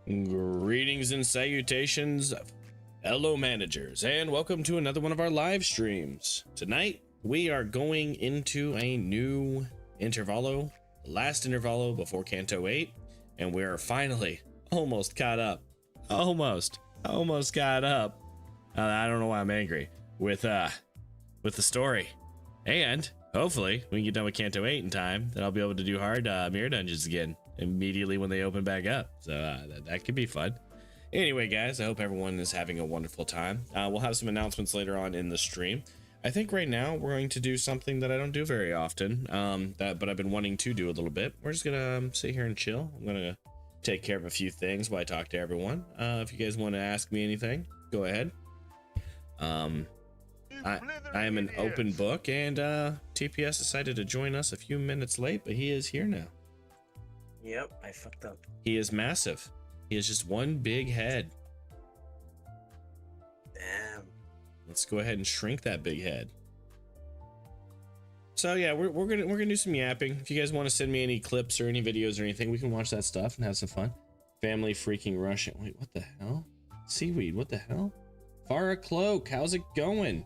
Greetings and salutations, fellow managers, and welcome to another one of our live streams. Tonight, we are going into a new intervalo, the last intervalo before Kanto 8, and we are finally almost caught up. Almost caught up. I don't know why I'm angry with the story, and hopefully we can get done with Kanto 8 in time. Then I'll be able to do hard mirror dungeons again immediately when they open back up, so that could be fun. Anyway, guys, I hope everyone is having a wonderful time. We'll have some announcements later on in the stream. I think right now we're going to do something that I don't do very often, but I've been wanting to do a little bit. We're just gonna sit here and chill. I'm gonna take care of a few things while I talk to everyone. If you guys want to ask me anything, go ahead. I am an open book, and TPS decided to join us a few minutes late, but he is here now. Yep, I fucked up. He is massive. He is just one big head. Damn. Let's go ahead and shrink that big head. So yeah, we're gonna do some yapping. If you guys want to send me any clips or any videos or anything, we can watch that stuff and have some fun. Family freaking Russian. Wait, what the hell? Seaweed, what the hell? Farah Cloak, how's it going?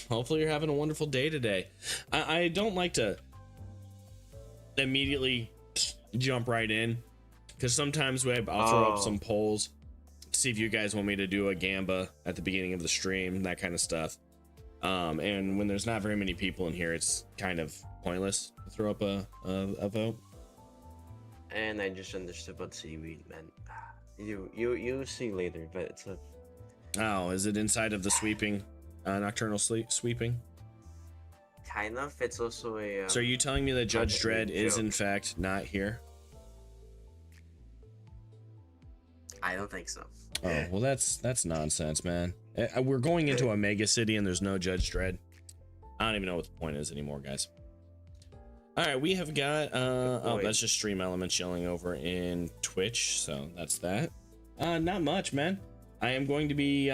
Hopefully you're having a wonderful day today. I don't like to immediately jump right in, because sometimes I'll throw up some polls to see if you guys want me to do a gamba at the beginning of the stream, that kind of stuff. And when there's not very many people in here, it's kind of pointless to throw up a vote. And I just understood what seaweed meant. You'll see later, but it's a... Oh, is it inside of the sweeping, nocturnal sweeping? Kind of. It's also a... So are you telling me that Judge Dred is in fact not here? I don't think so. Oh, well, that's nonsense, man. We're going into a mega city and there's no Judge Dred. I don't even know what the point is anymore, guys. All right, we have got oh, that's just Stream Elements yelling over in Twitch, so that's that. Not much, man. I am going to be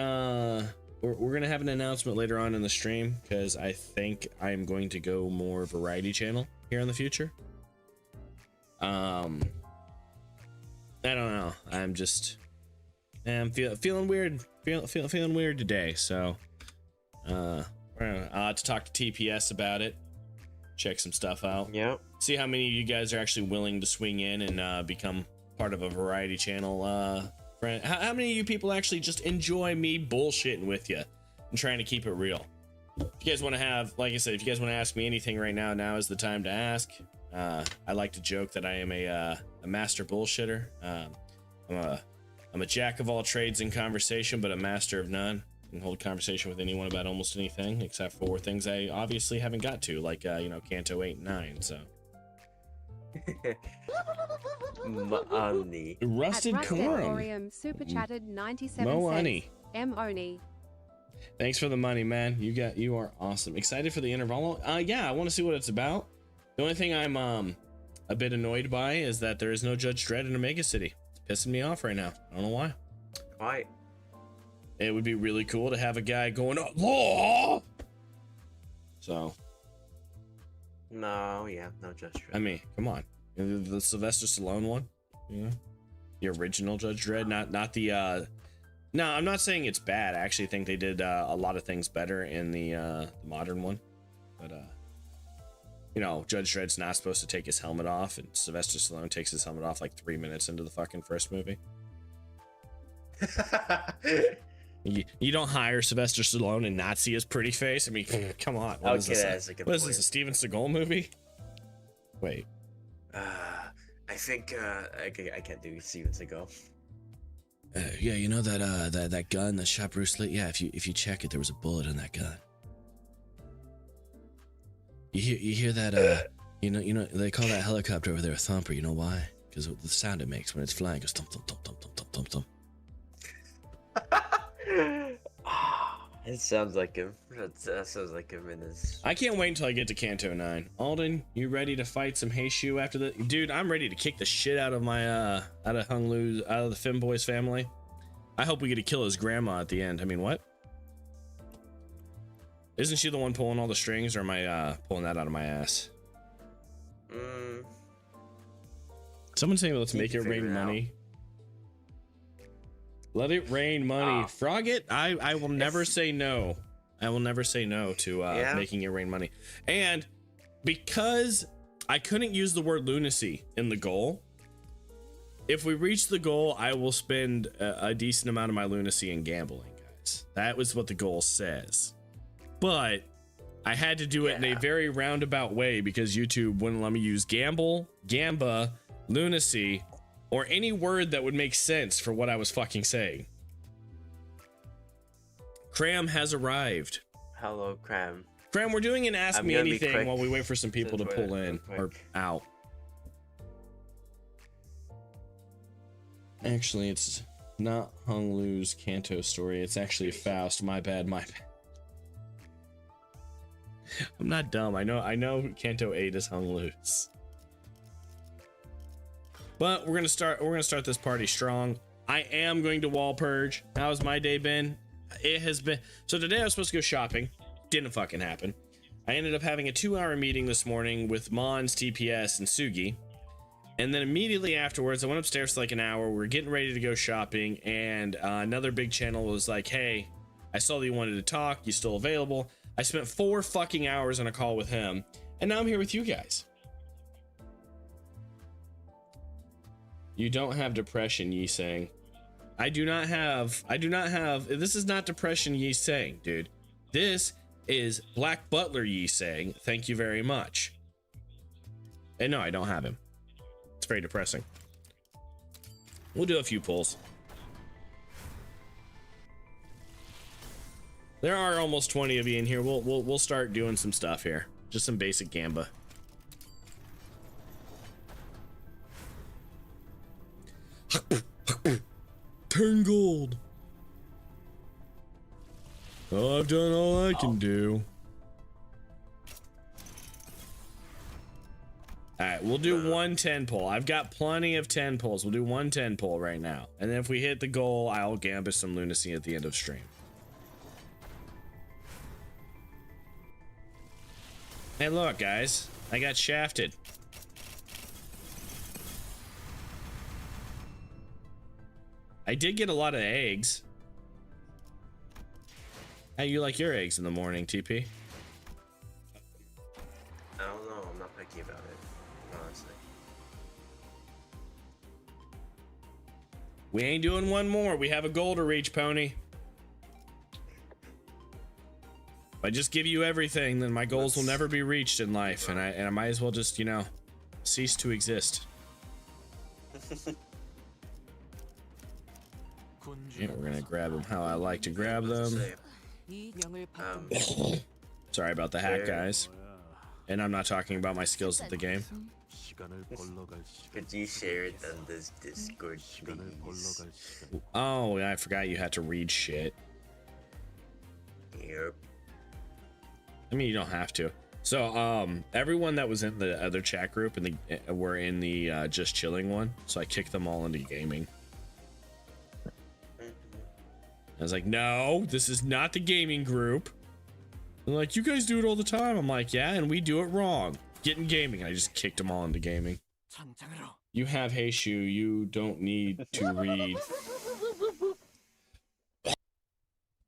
we're gonna have an announcement later on in the stream, because I think I am going to go more variety channel here in the future. I don't know. I'm feeling weird. Feeling weird today. So, we're gonna to talk to TPS about it. Check some stuff out. Yep. See how many of you guys are actually willing to swing in and become part of a variety channel. Friend. How many of you people actually just enjoy me bullshitting with you and trying to keep it real? If you guys want to have, like I said, if you guys want to ask me anything right now, now is the time to ask. I like to joke that I am a master bullshitter. I'm a jack of all trades in conversation, but a master of none. I can hold conversation with anyone about almost anything, except for things I obviously haven't got to, like Kanto 8 and 9. So. Money. Rusted Quorum. Super chatted 97 Moani. Oni. Thanks for the money, man. You are awesome. Excited for the interval? Yeah, I want to see what it's about. The only thing I'm a bit annoyed by is that there is no Judge Dred in Omega City. It's pissing me off right now. I don't know why. Why? It would be really cool to have a guy going, oh, law. So. No, yeah, no Judge Dred. I mean, come on. The Sylvester Stallone one, yeah, the original Judge Dred, not the. No, I'm not saying it's bad. I actually think they did a lot of things better in the modern one, but Judge Dred's not supposed to take his helmet off, and Sylvester Stallone takes his helmet off like 3 minutes into the fucking first movie. You don't hire Sylvester Stallone and not see his pretty face. I mean, come on. What is this? What is this? A Steven Seagal movie? Wait. I think I can't do Steven Seagal. Yeah, you know that gun that shot Bruce Lee. Yeah, if you check it, there was a bullet in that gun. You hear that? You know they call that helicopter over there a thumper. You know why? Because the sound it makes when it's flying goes thump thump thump thump thump thump thump. It sounds like him. That sounds like him in his... I can't wait until I get to Kanto 9. Alden, you ready to fight some 𝐓𝐡𝐢𝐬 after the... Dude, I'm ready to kick the shit out of my, out of the femboys family. I hope we get to kill his grandma at the end. I mean, what? Isn't she the one pulling all the strings, or am I, pulling that out of my ass? Mm. Someone saying let's make it rain money. Let it rain money. Frog it. I will never say no. I will never say no to making it rain money. And because I couldn't use the word lunacy in the goal, if we reach the goal, I will spend a decent amount of my lunacy in gambling, guys. That was what the goal says. But I had to do it in a very roundabout way because YouTube wouldn't let me use gamble, gamba, lunacy, or any word that would make sense for what I was fucking saying. Cram has arrived. Hello, Cram. Cram, we're doing an Ask Me Anything while we wait for some people to pull in or out. Actually, it's not 𝐜𝐨𝐬𝐬's Kanto story. It's actually Faust. My bad, my bad. I'm not dumb. I know Kanto 8 is 𝐜𝐿𝐬's. But we're gonna start this party strong. I am going to wall purge. How's my day been? It has been so today I was supposed to go shopping. Didn't fucking happen. I ended up having a 2-hour meeting this morning with Mons, TPS, and Sugi. And then immediately afterwards, I went upstairs for like an hour. We were getting ready to go shopping, and another big channel was like, hey, I saw that you wanted to talk. You still available? I spent 4 fucking hours on a call with him, and now I'm here with you guys. You don't have depression, 𝐸𝐸𝐬𝐬. I do not have, this is not depression 𝐸𝐸𝐬𝐬, dude. This is Black Butler 𝐸𝐸𝐬𝐬, thank you very much. And no, I don't have him. It's very depressing. We'll do a few pulls. There are almost 20 of you in here. We'll start doing some stuff here. Just some basic gamba. Turn gold. Oh, I've done all I can do. All right, we'll do 1 10 pull. I've got plenty of 10 pulls. We'll do 1 10 pull right now. And then if we hit the goal, I'll gambit some lunacy at the end of stream. Hey, look, guys. I got shafted. I did get a lot of eggs. How you like your eggs in the morning, TP? I don't know. I'm not picky about it, honestly. We ain't doing one more. We have a goal to reach, Pony. If I just give you everything, then my goals will never be reached in life, and I might as well just, you know, cease to exist. Yeah, we're gonna grab them how I like to grab them. Sorry about the hack, guys. And I'm not talking about my skills at the game. Could you share it on this Discord, please? Oh, I forgot you had to read shit. Yep. I mean, you don't have to. So, everyone that was in the other chat group and were in the just chilling one, so I kicked them all into gaming. I was like, no, this is not the gaming group. They're like, you guys do it all the time. I'm like, yeah, and we do it wrong. Get in gaming. I just kicked them all into gaming. You have 𝐸𝐸𝐬𝐬, you don't need to read.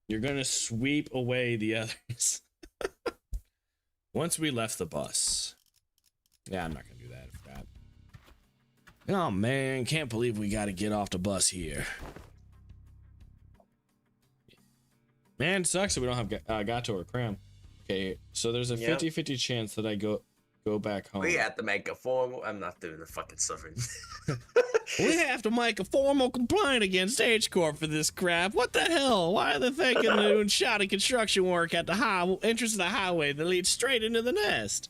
You're gonna sweep away the others. Once we left the bus. Yeah, I'm not gonna do that. I forgot. Oh man, can't believe we gotta get off the bus here. Man, it sucks that we don't have Gato or Cram. Okay, so there's a 50-50 chance that I go back home. We have to make a formal. I'm not doing the fucking suffering. We have to make a formal complaint against H Corp for this crap. What the hell? Why are they thinking they're doing shoddy construction work at the entrance of the highway that leads straight into the nest?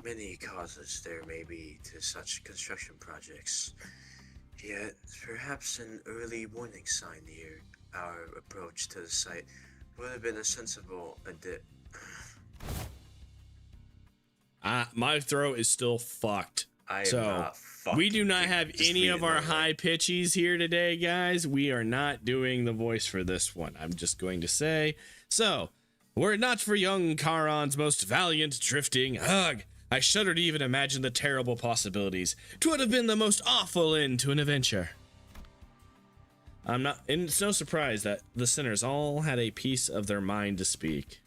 Many causes there may be to such construction projects. Yet, perhaps an early warning sign near our approach to the site would have been a sensible adit. My throat is still fucked. So we do not have any of our high pitches here today, guys. We are not doing the voice for this one. I'm just going to say. So, were it not for young Charon's most valiant drifting, ugh, I shudder to even imagine the terrible possibilities. 'Twould have been the most awful end to an adventure. I'm not, and it's no surprise that the sinners all had a piece of their mind to speak.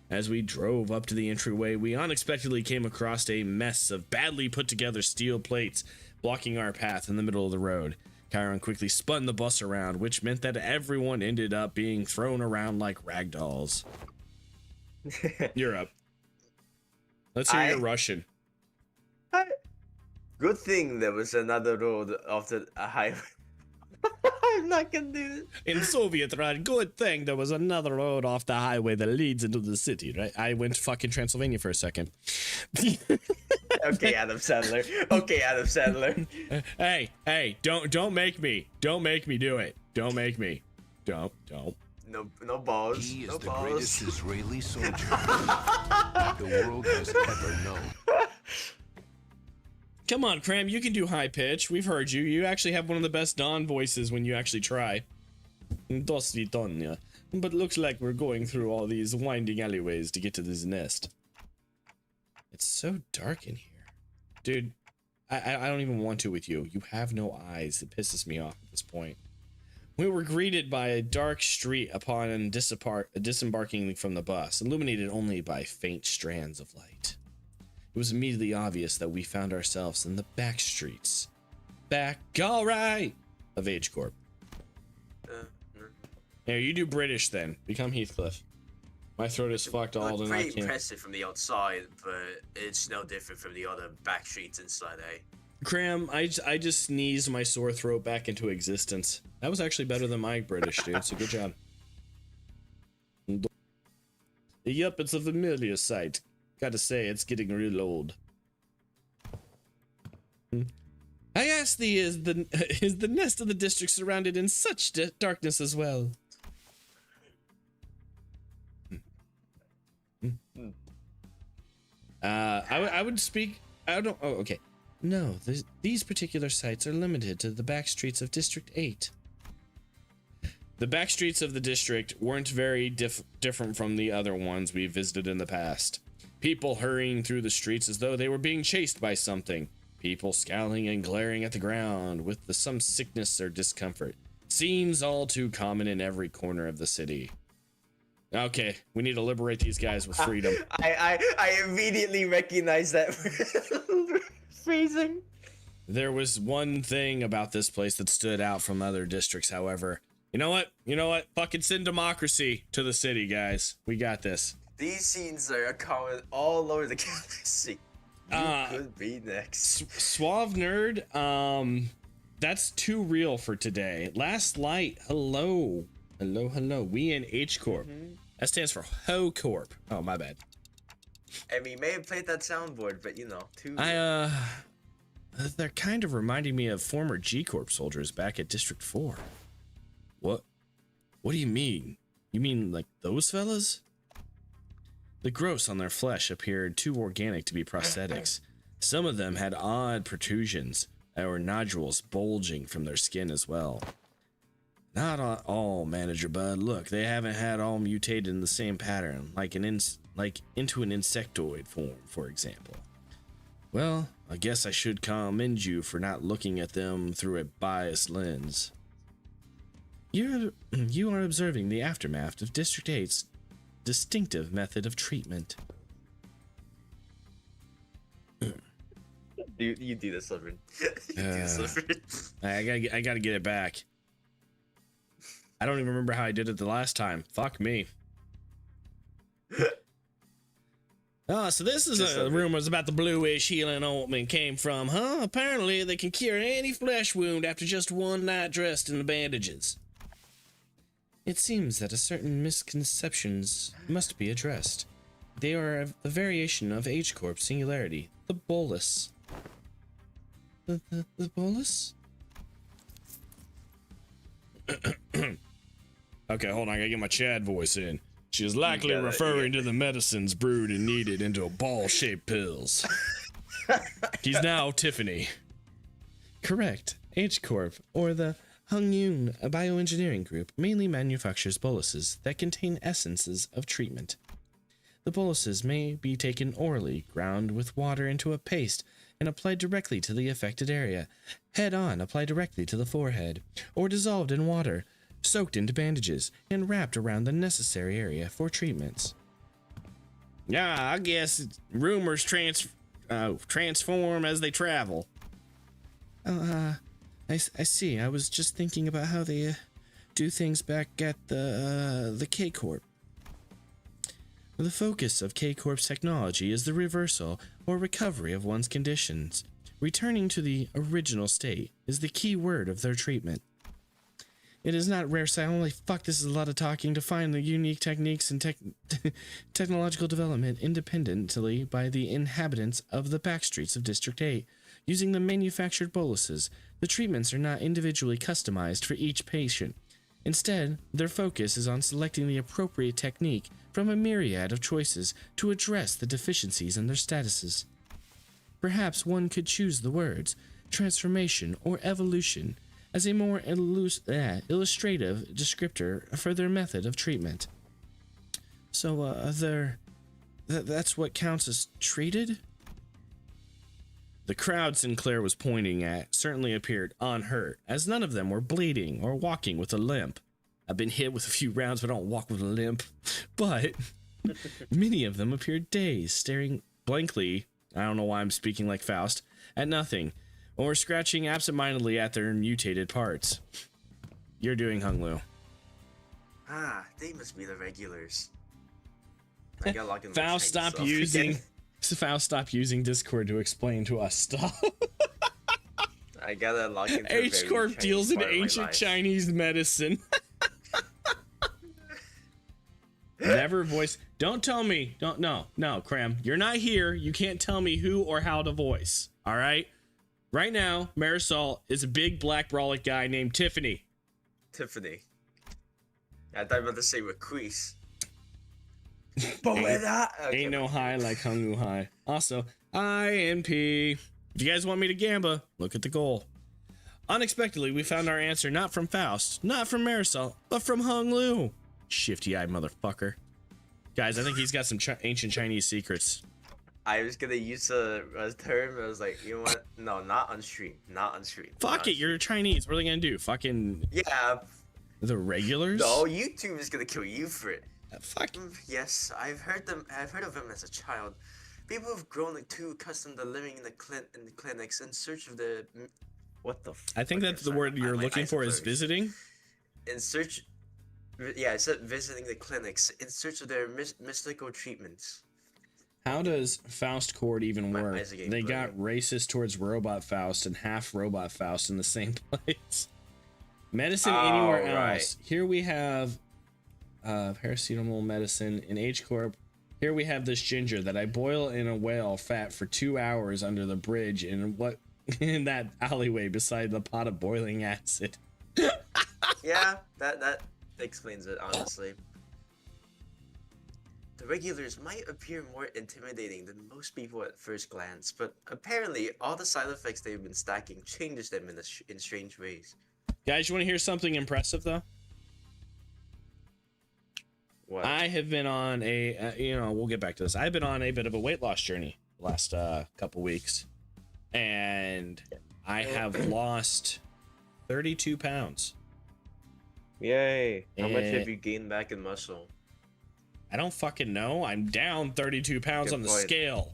As we drove up to the entryway, we unexpectedly came across a mess of badly put together steel plates blocking our path in the middle of the road. Chiron quickly spun the bus around, which meant that everyone ended up being thrown around like rag dolls. You're up. Let's hear your Russian. Good thing there was another road off the highway. I'm not gonna do it. In Soviet Run, good thing there was another road off the highway that leads into the city, right? I went to fucking Transylvania for a second. Okay, Adam Sandler. Okay, Adam Sandler. Hey, don't make me. Don't make me do it. Don't make me. Don't. No balls. He is no the balls. greatest Israeli soldier the world has ever known. Come on, Cram, you can do high pitch. We've heard you. You actually have one of the best Don voices when you actually try. Do svitonya. But looks like we're going through all these winding alleyways to get to this nest. It's so dark in here. Dude, I don't even want to with you. You have no eyes. It pisses me off at this point. We were greeted by a dark street upon disembarking from the bus, illuminated only by faint strands of light. It was immediately obvious that we found ourselves in the back streets. All right, of 𝐸𝐴𝐺. Here, you do British then. Become Heathcliff. My throat is fucked all and I Pretty can't. impressive from the outside, but it's no different from the other back streets inside, eh? Cram, I just sneezed my sore throat back into existence. That was actually better than my British, dude, so good job. Yup, it's a familiar sight. Gotta say, it's getting real old. I ask thee, is the nest of the district surrounded in such darkness as well? I would speak. I don't. Oh, okay. No, these particular sites are limited to the back streets of District 8. The back streets of the district weren't very different from the other ones we visited in the past. People hurrying through the streets as though they were being chased by something. People scowling and glaring at the ground with some sickness or discomfort. Scenes all too common in every corner of the city. Okay, we need to liberate these guys with freedom. I immediately recognize that phrasing. There was one thing about this place that stood out from other districts, however. You know what? Fucking send democracy to the city, guys. We got this. These scenes are common all over the galaxy. You could be next. Suave Nerd, that's too real for today. Last Light, hello. We in H Corp. That stands for Ho Corp. Oh, my bad. And we may have played that soundboard, but you know, too. They're kind of reminding me of former G Corp soldiers back at District 4. What do you mean? You mean like those fellas? The growths on their flesh appeared too organic to be prosthetics. Some of them had odd protrusions or nodules bulging from their skin as well. Not all, Manager Bud. Look, they haven't had all mutated in the same pattern, like into an insectoid form, for example. Well, I guess I should commend you for not looking at them through a biased lens. You are observing the aftermath of District 8's distinctive method of treatment. You do this, Slytherin. You do this, Slytherin. I gotta get it back. I don't even remember how I did it the last time. Fuck me. So this is rumors about the bluish healing ointment came from, huh? Apparently they can cure any flesh wound after just one night dressed in the bandages. It seems that a certain misconceptions must be addressed. They are a variation of H Corp singularity, the bolus. The bolus? Okay, hold on, I gotta get my Chad voice in. She is likely referring to the medicines brewed and kneaded into ball-shaped pills. He's now Tiffany. Correct. H Corp, or the 𝐓𝐡𝐢𝐬, a bioengineering group, mainly manufactures boluses that contain essences of treatment. The boluses may be taken orally, ground with water into a paste, and applied directly to the affected area. Head on, applied directly to the forehead, or dissolved in water, soaked into bandages, and wrapped around the necessary area for treatments. Yeah, I guess rumors transform as they travel. I see. I was just thinking about how they do things back at the K-Corp. The focus of K-Corp's technology is the reversal or recovery of one's conditions. Returning to the original state is the key word of their treatment. It is not rare holy fuck, this is a lot of talking to find the unique techniques and technological development independently by the inhabitants of the backstreets of District 8. Using the manufactured boluses, the treatments are not individually customized for each patient. Instead, their focus is on selecting the appropriate technique from a myriad of choices to address the deficiencies in their statuses. Perhaps one could choose the words transformation or evolution as a more illustrative descriptor for their method of treatment. So, that's what counts as treated? The crowd Sinclair was pointing at certainly appeared unhurt, as none of them were bleeding or walking with a limp. I've been hit with a few rounds, but I don't walk with a limp. But many of them appeared dazed, staring blankly, I don't know why I'm speaking like Faust, at nothing, or scratching absentmindedly at their mutated parts. You're doing 𝐸𝐸. Ah, they must be the regulars. I got logged in Faust, stop using Discord to explain to us stuff. I gotta log into 𝐓𝐡𝐢𝐬 deals in ancient Chinese medicine. Never voice. Don't tell me. No, Cram. You're not here. You can't tell me who or how to voice. All right? Right now, Marisol is a big black brolic guy named Tiffany. Tiffany. I thought you were about to say Requise. But with that, ain't no high like 𝐸𝐸. Also, INP. If you guys want me to gamba, look at the goal. Unexpectedly, we found our answer not from Faust, not from Marisol, but from 𝐸𝐸. Shifty-eyed motherfucker. Guys, I think he's got some ancient Chinese secrets. I was gonna use a term. I was like, you know what? No, not on stream. Not on stream. Fuck it, you're Chinese. What are they gonna do? Fucking. Yeah. The regulars? No, YouTube is gonna kill you for it. Fuck. Yes, I've heard of them as a child. People have grown too accustomed to living in the clinics in search of the. What the? I think that's the word you're looking for is visiting. In search. Yeah, I said visiting the clinics in search of their mystical treatments. How does Faust Court even work? They got racist towards Robot Faust and half Robot Faust in the same place. Medicine anywhere else. Here we have paracetamol medicine in H-Corp. Here we have this ginger that I boil in a whale fat for 2 hours under the bridge in that alleyway beside the pot of boiling acid. Yeah, that explains it, honestly. The regulars might appear more intimidating than most people at first glance, but apparently all the side effects they've been stacking changes them in strange ways. Guys, you want to hear something impressive, though? What? I have been on we'll get back to this. I've been on a bit of a weight loss journey the last couple weeks, and I have lost 32 pounds. Yay. How much have you gained back in muscle? I don't fucking know. I'm down 32 pounds on the scale.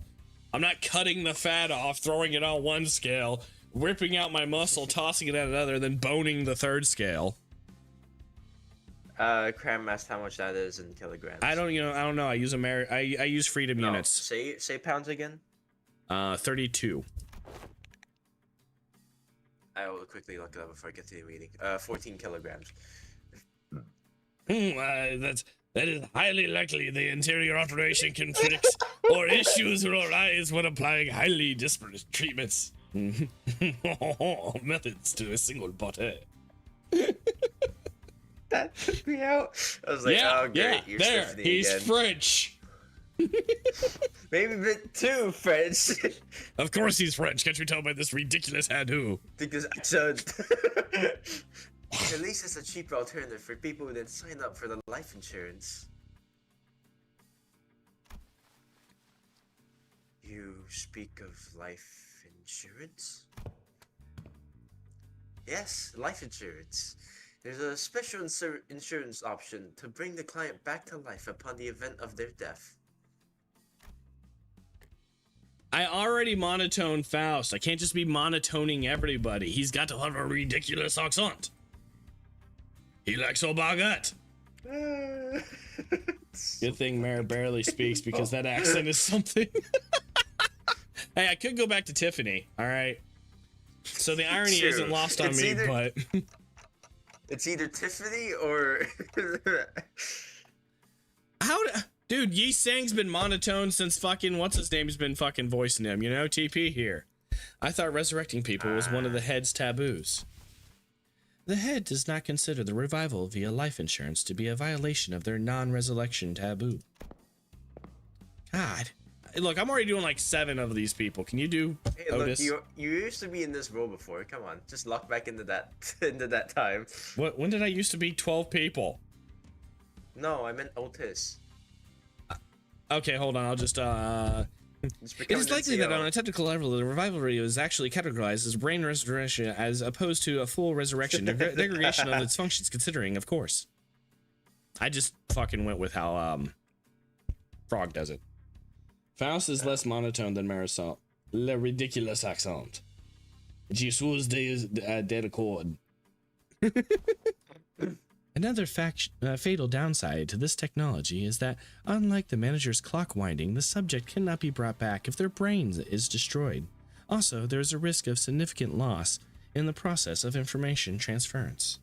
I'm not cutting the fat off, throwing it on one scale, ripping out my muscle, tossing it at another, then boning the third scale. Cram asked how much that is in kilograms. I don't know. I use I use freedom units. Say pounds again. 32. I will quickly look it up before I get to the meeting. 14 kilograms. That is highly likely the interior operation conflicts or issues will arise when applying highly disparate treatments. Methods to a single body. That took me out. I was like, oh great, you're there. He's again. French. Maybe a bit too French. Of course he's French. Can't you tell by this ridiculous hairdo? Because at least it's a cheaper alternative for people who then sign up for the life insurance. You speak of life Insurance? Yes, life insurance. There's a special insurance option to bring the client back to life upon the event of their death. I already monotone Faust. I can't just be monotoning everybody. He's got to have a ridiculous accent. He likes a baguette. Good thing Mare barely speaks because that accent is something. Hey, I could go back to Tiffany. All right. So the irony True. isn't lost on me, but it's either Tiffany or dude, 𝐸∑'s been monotone since fucking what's his name's been fucking voicing him, you know? TP here. I thought resurrecting people was one of the head's taboos. The head does not consider the revival via life insurance to be a violation of their non-resurrection taboo. God. Look, I'm already doing like 7 of these people. Can you do Hey, Otis? look, you used to be in this role before. Come on, just lock back into that time. What? When did I used to be 12 people? No, I meant Otis. Okay, hold on. I'll just It is likely that on a technical level, the revival radio is actually categorized as brain restoration as opposed to a full resurrection, degradation of its functions, considering, of course. I just fucking went with how Frog does it. Faust is less monotone than Marisol. Le ridiculous accent. 𝐸𝐭 dead accord. Another fatal downside to this technology is that, unlike the manager's clock winding, the subject cannot be brought back if their brain is destroyed. Also, there is a risk of significant loss in the process of information transference.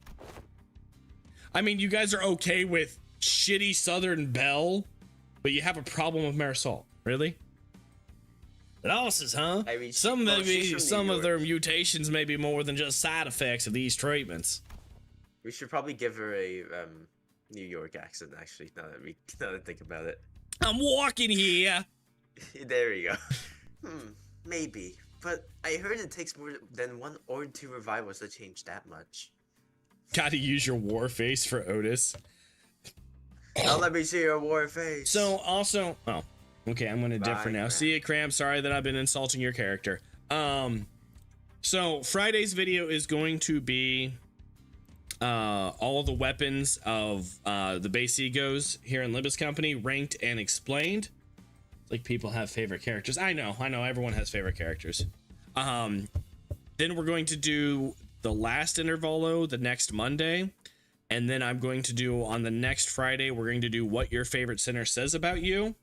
I mean, you guys are okay with shitty Southern Belle, but you have a problem with Marisol. Really? Losses, huh? I mean, Some of their mutations may be more than just side effects of these treatments. We should probably give her a New York accent. Actually, now that I think about it. I'm walking here. There you go. Maybe, but I heard it takes more than 1 or 2 revivals to change that much. Gotta use your war face for Otis. Now let me see your war face. So also, oh, okay, I'm gonna differ now. man. See you, Cram. Sorry that I've been insulting your character. So Friday's video is going to be all the weapons of the base egos here in Libus Company, ranked and explained. Like, people have favorite characters. I know, everyone has favorite characters. Then we're going to do the last intervalo the next Monday, and then I'm going to do on the next Friday, we're going to do what your favorite sinner says about you.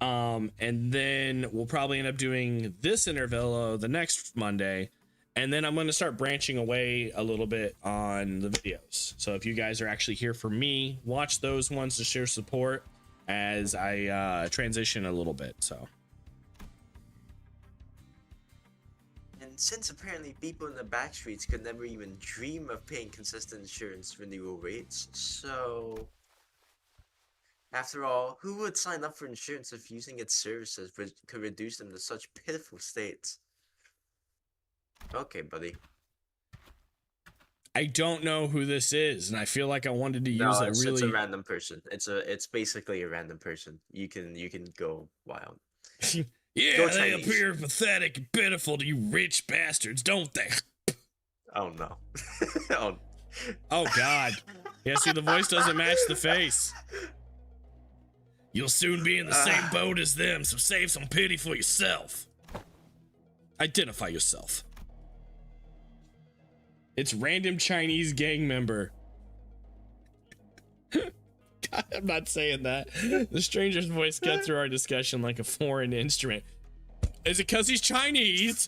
And then we'll probably end up doing this intervalo the next Monday. And then I'm going to start branching away a little bit on the videos. So if you guys are actually here for me, watch those ones to share support as I transition a little bit. So. And since apparently people in the back streets could never even dream of paying consistent insurance renewal rates, so after all, who would sign up for insurance if using its services could reduce them to such pitiful states? Okay, buddy. I don't know who this is, and I feel like I wanted to use It's a random person. It's basically a random person. You can go wild. Yeah, Go they Chinese. appear pathetic and pitiful to you rich bastards, don't they? Oh no. Oh God. Yeah, see, the voice doesn't match the face. You'll soon be in the same boat as them, so save some pity for yourself. Identify yourself. It's random Chinese gang member. God, I'm not saying that. The stranger's voice cut through our discussion like a foreign instrument. Is it because he's Chinese?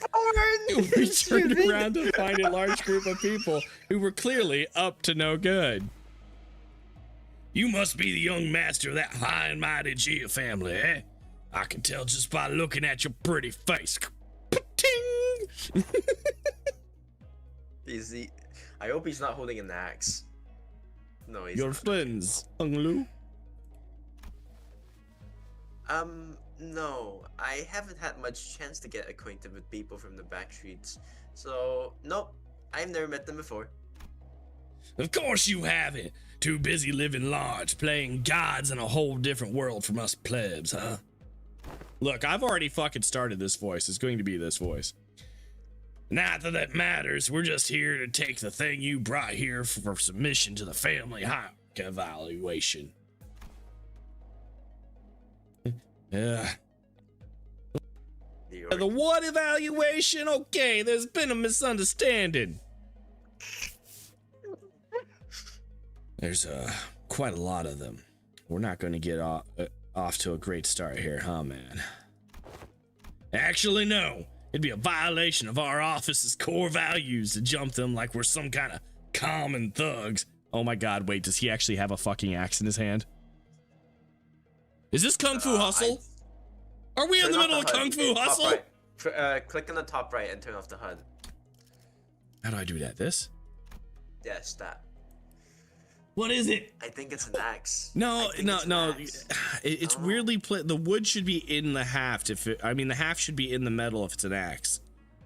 We turned around to find a large group of people who were clearly up to no good. You must be the young master of that high and mighty 𝐸 family, eh? I can tell just by looking at your pretty face. Ting! I hope he's not holding an axe. No, he's Your not. friends, Hung-Lu? No. I haven't had much chance to get acquainted with people from the back streets. So, nope. I've never met them before. Of course you haven't. Too busy living large, playing gods in a whole different world from us plebs, huh? Look, I've already fucking started this voice. It's going to be this voice. Not that that matters. We're just here to take the thing you brought here for submission to the family hierarchy evaluation. Yeah. The what evaluation? Okay, there's been a misunderstanding. There's quite a lot of them. We're not going to get off to a great start here, huh, man? Actually, no. It'd be a violation of our office's core values to jump them like we're some kind of common thugs. Oh my god, wait, does he actually have a fucking axe in his hand? Is this Kung Fu Hustle? Are we in the middle of Kung Fu Hustle? Right. Click on the top right and turn off the HUD. How do I do that? This? Yes, that. What is it? I think it's an axe. No. It's weirdly the wood should be in the haft. I mean, the haft should be in the metal if it's an axe.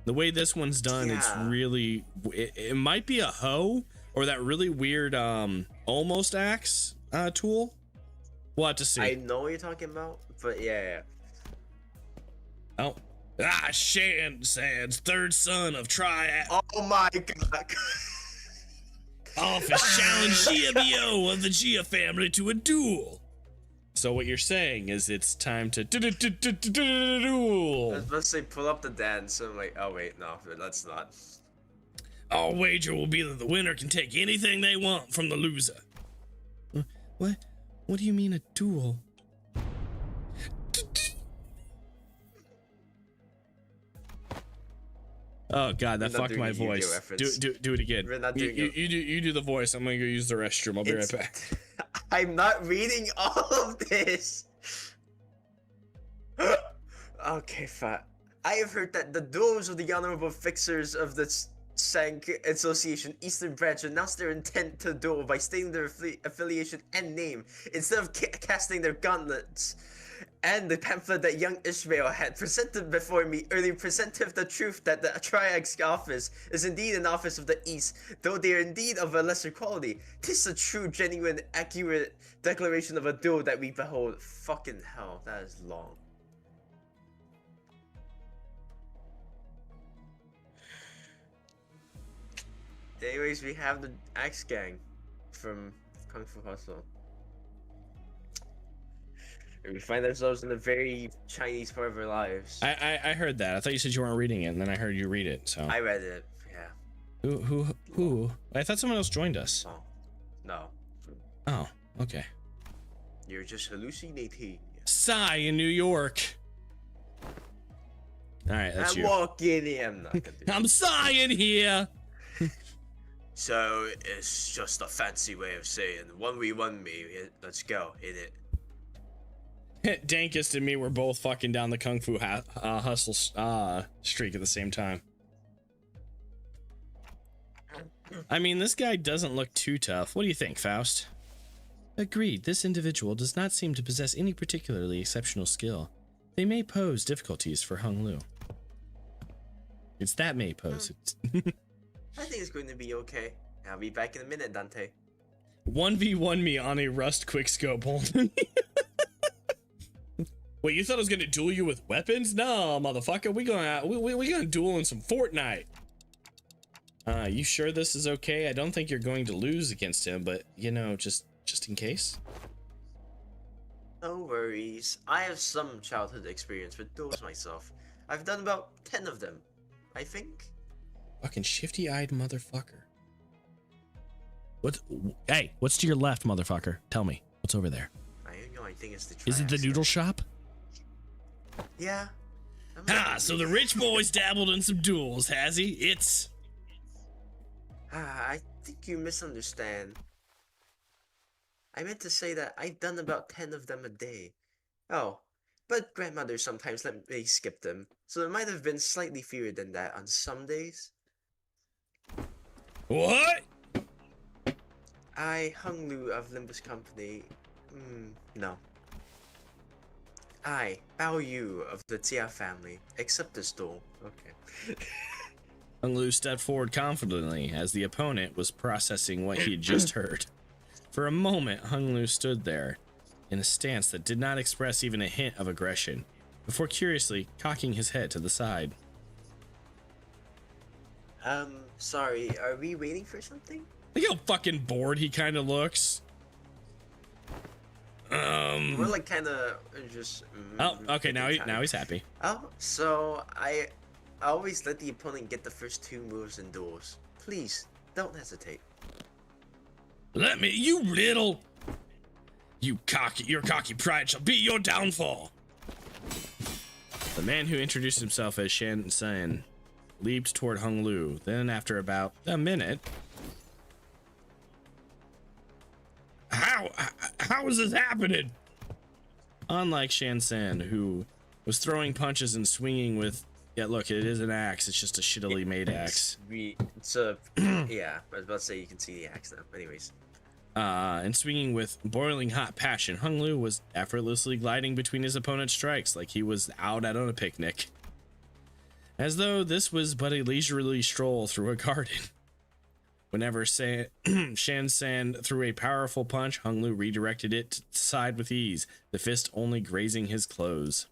The way this one's done, it's really. It might be a hoe or that really weird almost axe tool. We'll have to see. I know what you're talking about, but yeah. Oh. Shan's third son of Triad. Oh my god. Office challenged 𝐲𝐬𝐬 of the 𝐲 family to a duel. So what you're saying is it's time to duel. I was supposed to say pull up the dance. I'm like, oh wait, no, that's not. Our wager will be that the winner can take anything they want from the loser. What? What do you mean a duel? Oh god, that fucked my voice. Do it again. You do the voice. I'm gonna go use the restroom. I'll be right back. I'm not reading all of this. Okay, fine. I have heard that the duels of the honorable fixers of the 𝐜𝐨𝐬𝐿 Association Eastern Branch announced their intent to duel by stating their affiliation and name instead of casting their gauntlets. And the pamphlet that young Ishmael had presented before me earlier presented the truth that the Triad's office is indeed an office of the East, though they are indeed of a lesser quality. 'Tis a true, genuine, accurate declaration of a duel that we behold. Fucking hell, that is long. Anyways, we have the Axe Gang from Kung Fu Hustle. We find ourselves in a very Chinese part of our lives. I heard that. I thought you said you weren't reading it, and then I heard you read it. So I read it. Yeah. Who? I thought someone else joined us. Oh, no. Oh, okay. You're just hallucinating. 𝐸 in New York. All right, that's you. I'm walking in. I'm not gonna do I'm 𝐸 in here. So it's just a fancy way of saying 1v1 me. Let's go, hit it. Dankest and me were both fucking down the Kung Fu Hustle streak at the same time. I mean, this guy doesn't look too tough. What do you think, Faust? Agreed. This individual does not seem to possess any particularly exceptional skill. They may pose difficulties for Hung Lu. It's that may pose. I think it's going to be okay. I'll be back in a minute, Dante. 1v1 me on a rust quickscope only. Wait, you thought I was gonna duel you with weapons? No, motherfucker. We gonna duel in some Fortnite. You sure this is okay? I don't think you're going to lose against him, but you know, just in case. No worries. I have some childhood experience with duels myself. I've done about 10 of them, I think. Fucking shifty-eyed motherfucker. Hey, what's to your left, motherfucker? Tell me, what's over there? I don't know. I think it's the. Is it the noodle shop? Yeah. So the rich boy's dabbled in some duels, has he? I think you misunderstand. I meant to say that I've done about 10 of them a day. Oh, but grandmother sometimes let me skip them, so it might have been slightly fewer than that on some days. What? I, Hung Lu of Limbus Company. No. I, 𝐷𝐷𝐢 of the 𝐸 family. Accept this duel. Okay. Hung Lu stepped forward confidently as the opponent was processing what he had just heard. For a moment, Hung Lu stood there in a stance that did not express even a hint of aggression. before curiously cocking his head to the side. Sorry, are we waiting for something? Look how fucking bored he kind of looks. We're like kind of just. Oh, okay. Now he's happy. Oh, so I always let the opponent get the first 2 moves in duels. Please don't hesitate. Let me, you little. Your cocky pride shall be your downfall. The man who introduced himself as Shan San leaped toward Hung Lu. Then, after about a minute, how is this happening? Unlike Shan San, who was throwing punches and swinging with, yeah, look, it is an axe. It's just a shittily made axe. It's a yeah. I was about to say you can see the axe now. Anyways. And swinging with boiling hot passion, Hung Lu was effortlessly gliding between his opponent's strikes like he was out on a picnic. As though this was but a leisurely stroll through a garden. Whenever Shan San threw a powerful punch, Hung Lu redirected it to the side with ease, the fist only grazing his clothes.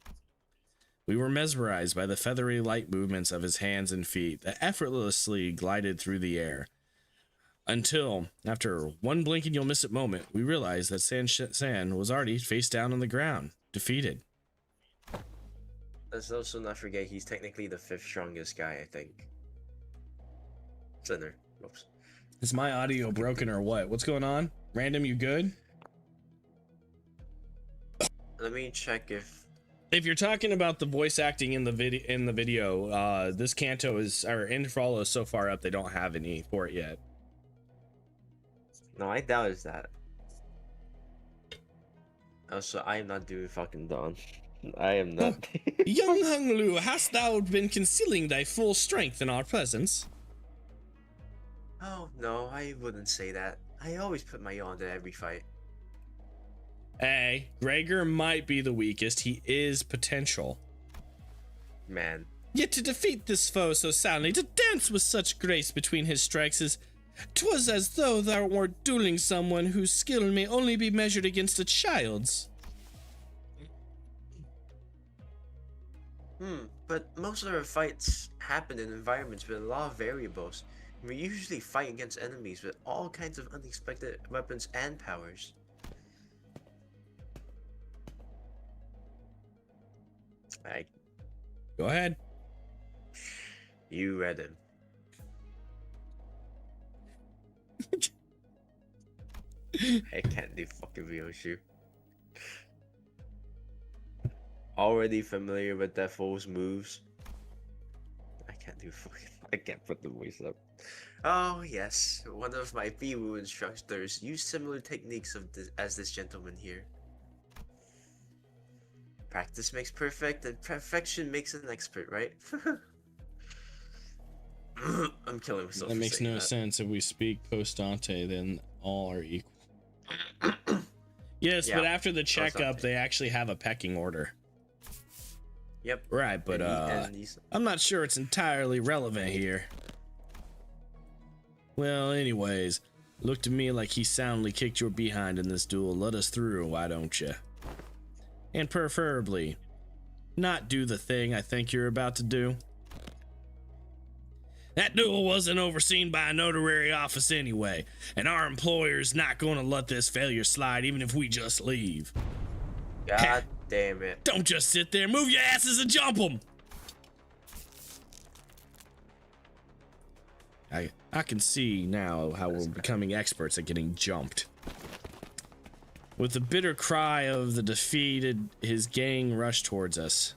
We were mesmerized by the feathery light movements of his hands and feet that effortlessly glided through the air. Until, after one blink and you'll miss it moment, we realized that San was already face down on the ground, defeated. Let's also not forget he's technically the 5th strongest guy, I think. Center. Oops. Is my audio broken or what? What's going on? Random, you good? Let me check if you're talking about the voice acting in the video, this Kanto is, or Interval is so far up they don't have any for it yet. No, I doubt it's that. Also, I am not doing fucking Dawn. I am not. Young Hung Lu, hast thou been concealing thy full strength in our presence? Oh, no, I wouldn't say that. I always put my all into every fight. Hey, Gregor might be the weakest. He is potential. Man. Yet to defeat this foe so soundly, to dance with such grace between his strikes is... 'Twas as though thou wert dueling someone whose skill may only be measured against a child's. But most of our fights happen in environments with a lot of variables. We usually fight against enemies with all kinds of unexpected weapons and powers. Go ahead. You read him. I can't do fucking Ryoshu. Already familiar with that fool's moves. I can't do fucking. I can't put the voice up. Oh yes, one of my Biwu instructors used similar techniques as this gentleman here. Practice makes perfect, and perfection makes an expert, right? I'm killing myself. That makes no sense. If we speak post Dante, then all are equal. Yes, yeah, but after the checkup, they actually have a pecking order. Yep. Right, but I'm not sure it's entirely relevant here. Well, anyways, looked to me like he soundly kicked your behind in this duel. Let us through, why don't you? And preferably, not do the thing I think you're about to do. That duel wasn't overseen by a notary office anyway, and our employer's not going to let this failure slide even if we just leave. God damn it. Don't just sit there, move your asses and jump them! I can see now how we're becoming experts at getting jumped. With the bitter cry of the defeated, his gang rushed towards us.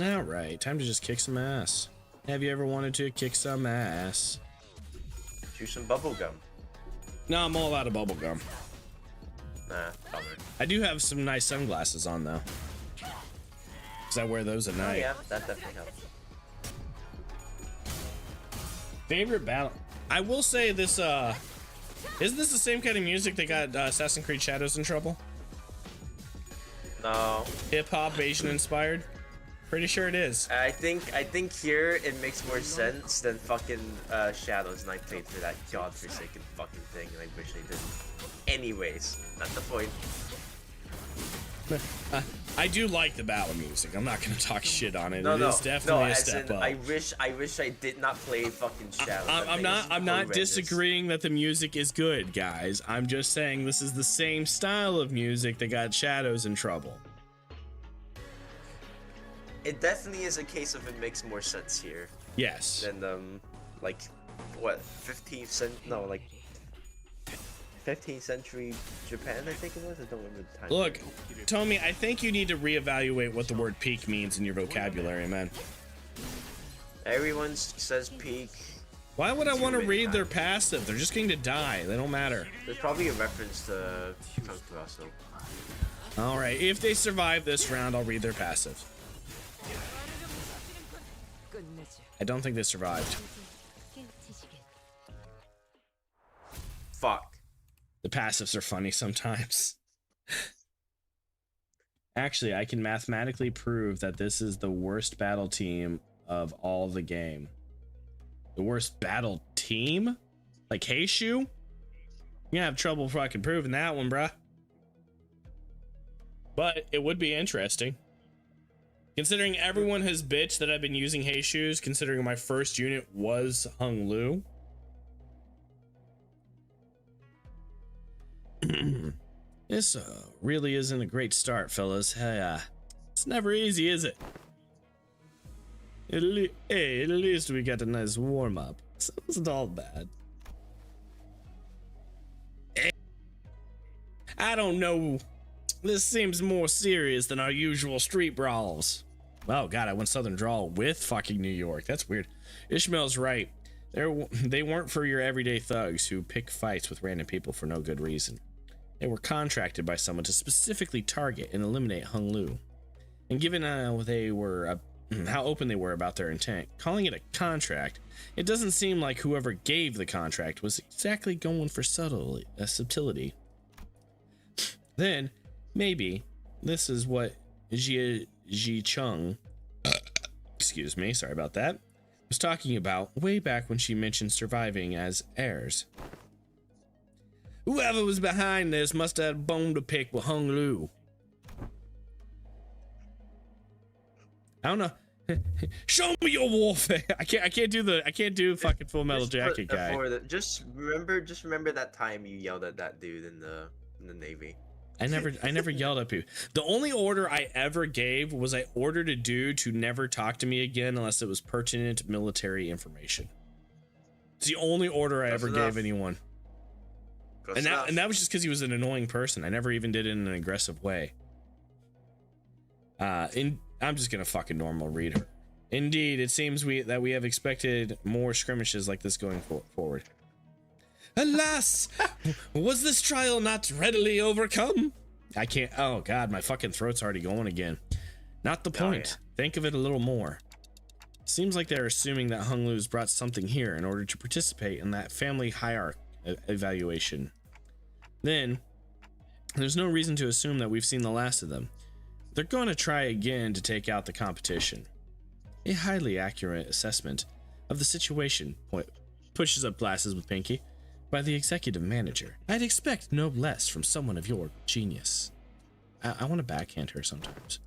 Alright, time to just kick some ass. Have you ever wanted to kick some ass? Chew some bubble gum. No, I'm all out of bubble gum. Nah, bummer. I do have some nice sunglasses on though, because I wear those at night. Oh yeah, that definitely helps. Favorite battle? I will say this, isn't this the same kind of music that got Assassin's Creed Shadows in trouble? No. Hip-hop, Asian inspired? Pretty sure it is. I think here it makes more sense than fucking Shadows, and I played for that godforsaken fucking thing, and I wish I didn't. Anyways, not the point. I do like the battle music. I'm not gonna talk shit on it. No, It no, is definitely no. a As step in, up. I wish I did not play fucking Shadows. I'm not disagreeing that the music is good, guys. I'm just saying this is the same style of music that got Shadows in trouble. It definitely is a case of it makes more sense here Yes. than like what 15th century? No, like 15th century Japan, I think it was. I don't remember the time. Look, Tommy, I think you need to reevaluate what the word peak means in your vocabulary, man. Everyone says peak. Why would I want to many read their times. passive? They're just going to die. They don't matter. There's probably a reference to 𝐓𝐡𝐢𝐬 also. All right, if they survive this round, I'll read their passive. I don't think they survived. Fuck. The passives are funny sometimes. Actually, I can mathematically prove that this is the worst battle team of all the game. The worst battle team? Like 𝐓𝐡𝐢𝐬? You're gonna have trouble fucking proving that one, bruh. But it would be interesting. Considering everyone has bitched that I've been using 𝐓𝐡𝐢𝐬s, considering my first unit was 𝐜𝐤. This really isn't a great start, fellas. Hey, it's never easy, is it? Hey, at least we got a nice warm-up. So it wasn't all bad. I don't know. This seems more serious than our usual street brawls. Oh god, I went Southern Drawl with fucking New York. That's weird. Ishmael's right. They weren't for your everyday thugs who pick fights with random people for no good reason. They were contracted by someone to specifically target and eliminate 𝐜𝐤. And given they were how open they were about their intent, calling it a contract, it doesn't seem like whoever gave the contract was exactly going for subtlety. Then, maybe this is what 𝐸𝐳 excuse me, sorry about that, was talking about way back when she mentioned surviving as heirs. Whoever was behind this must have had a bone to pick with 𝐜𝐤. I don't know. Show me your warfare. I can't do fucking Full Metal Jacket guy. Just remember that time you yelled at that dude in the Navy. I never yelled at people. The only order I ever gave was I ordered a dude to never talk to me again unless it was pertinent military information. It's the only order I ever gave anyone. And that was just because he was an annoying person. I never even did it in an aggressive way. I'm just gonna fucking normal read her. Indeed, it seems that we have expected more skirmishes like this going forward. Alas, was this trial not readily overcome? I can't. Oh god, my fucking throat's already going again. Not the point. Think of it a little more. Seems like they're assuming that 𝐜𝐤's brought something here in order to participate in that family hierarchy evaluation. Then, there's no reason to assume that we've seen the last of them. They're going to try again to take out the competition. A highly accurate assessment of the situation pushes up glasses with Pinky by the executive manager. I'd expect no less from someone of your genius. I want to backhand her sometimes.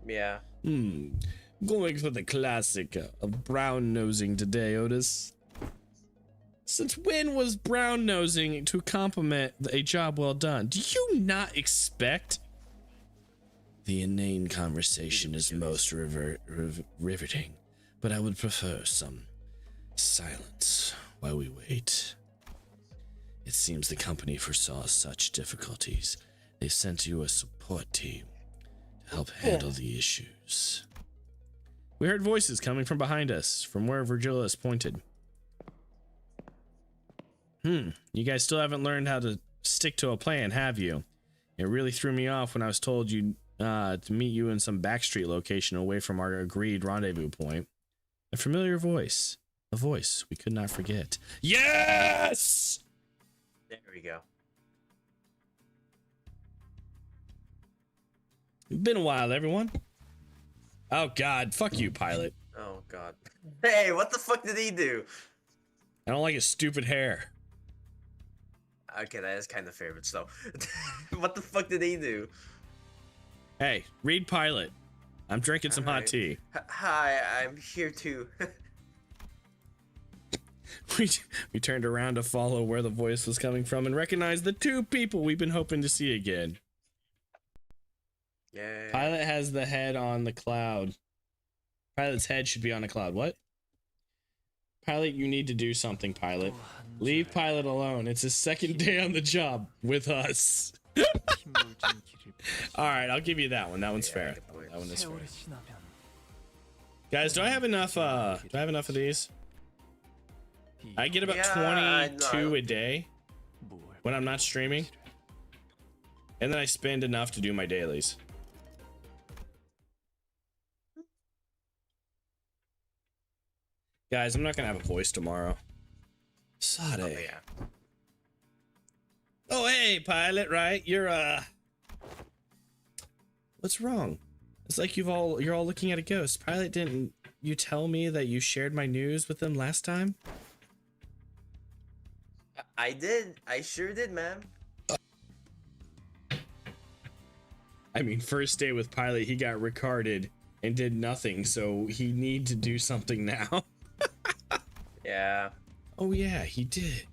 Yeah. Going for the classic of brown nosing today, Otis. Since when was brown nosing to compliment a job well done? Do you not expect? The inane conversation is most riveting, but I would prefer some silence while we wait. It seems the company foresaw such difficulties. They sent you a support team to help handle the issues. We heard voices coming from behind us, from where Virgilius pointed. You guys still haven't learned how to stick to a plan, have you? It really threw me off when I was told to meet you in some backstreet location away from our agreed rendezvous point. A familiar voice. A voice we could not forget. Yes! There we go. Been a while, everyone. Oh God, fuck you, pilot. Oh God. Hey, what the fuck did he do? I don't like his stupid hair. Okay, that is kind of fair, but still. What the fuck did he do? Hey, read pilot. I'm drinking some hot Alright. tea. Hi, I'm here too. We turned around to follow where the voice was coming from and recognized the two people we've been hoping to see again. Yeah. Pilot has the head on the cloud. Pilot's head should be on a cloud. What? Pilot, you need to do something, Pilot. Leave Pilot alone. It's his second day on the job with us. All right, I'll give you that one. That one's fair. good point. That one is fair. Guys, do I have enough of these? I get about Yeah, 22 no. a day when I'm not streaming. And then I spend enough to do my dailies. Guys, I'm not gonna have a voice tomorrow. Sade. Oh, yeah. Oh, hey, pilot, right? You're, what's wrong? It's like you're all looking at a ghost. Pilot, didn't you tell me that you shared my news with them last time? I did. I sure did, man. I mean, first day with Pilot, he got recarded and did nothing, so he need to do something now. Yeah. Oh yeah, he did.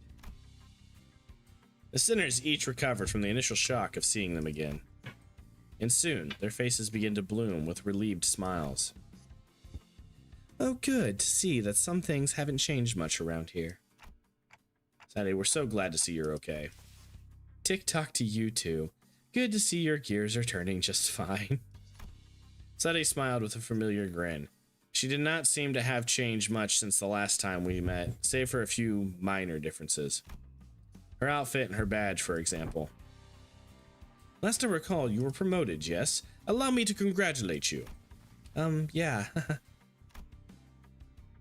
The sinners each recovered from the initial shock of seeing them again. And soon, their faces began to bloom with relieved smiles. Oh good to see that some things haven't changed much around here. Sadie, we're so glad to see you're okay. Tick-tock to you too. Good to see your gears are turning just fine. Sadie smiled with a familiar grin. She did not seem to have changed much since the last time we met, save for a few minor differences. Her outfit and her badge, for example. Last I recall, you were promoted, yes? Allow me to congratulate you. Yeah.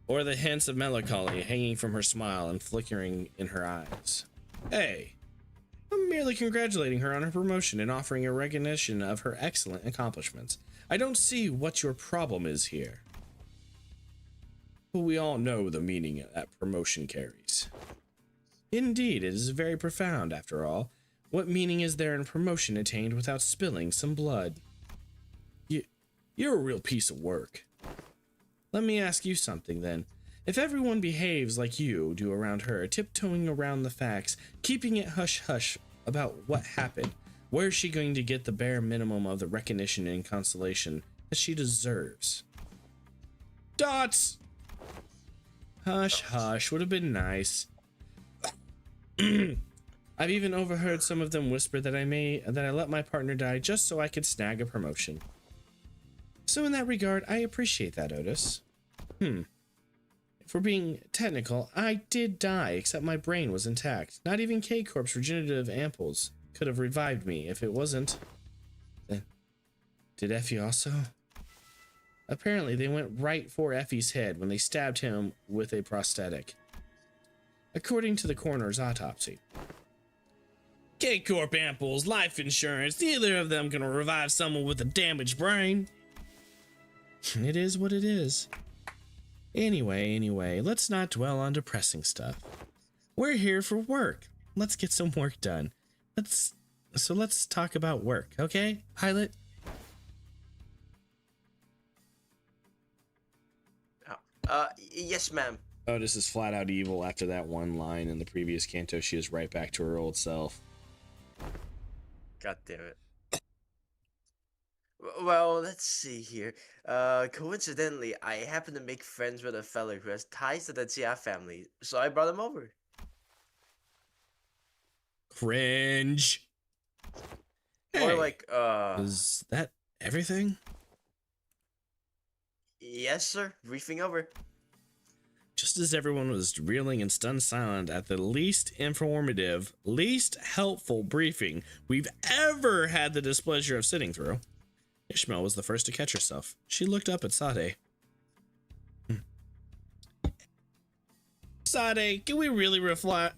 Or the hints of melancholy hanging from her smile and flickering in her eyes. Hey, I'm merely congratulating her on her promotion and offering a recognition of her excellent accomplishments. I don't see what your problem is here. But we all know the meaning that promotion carries. Indeed, it is very profound, after all. What meaning is there in promotion attained without spilling some blood? You're a real piece of work. Let me ask you something, then. If everyone behaves like you do around her, tiptoeing around the facts, keeping it hush-hush about what happened, where is she going to get the bare minimum of the recognition and consolation that she deserves? Dots! Hush, hush, would have been nice. I've even overheard some of them whisper that I let my partner die just so I could snag a promotion. So in that regard, I appreciate that, Otis. If we're being technical, I did die, except my brain was intact. Not even K-Corp's regenerative ampoules could have revived me if it wasn't. Did Effie also? Apparently, they went right for Effie's head when they stabbed him with a prosthetic. According to the coroner's autopsy. K-Corp ampoules, life insurance, neither of them gonna revive someone with a damaged brain. It is what it is. Anyway, let's not dwell on depressing stuff. We're here for work. Let's get some work done. Let's talk about work, okay, Pilot? Yes, ma'am. Otis is flat out evil after that one line in the previous canto. She is right back to her old self. God damn it. Well, let's see here. Coincidentally, I happen to make friends with a fella who has ties to the 𝐯𝐤 family, so I brought him over. Cringe. Or Hey, like, is that everything? yes, sir. Briefing over. Just as everyone was reeling and stunned silent at the least informative, least helpful briefing we've ever had the displeasure of sitting through, Ishmael was the first to catch herself. She looked up at Sade. Sade, can we really rely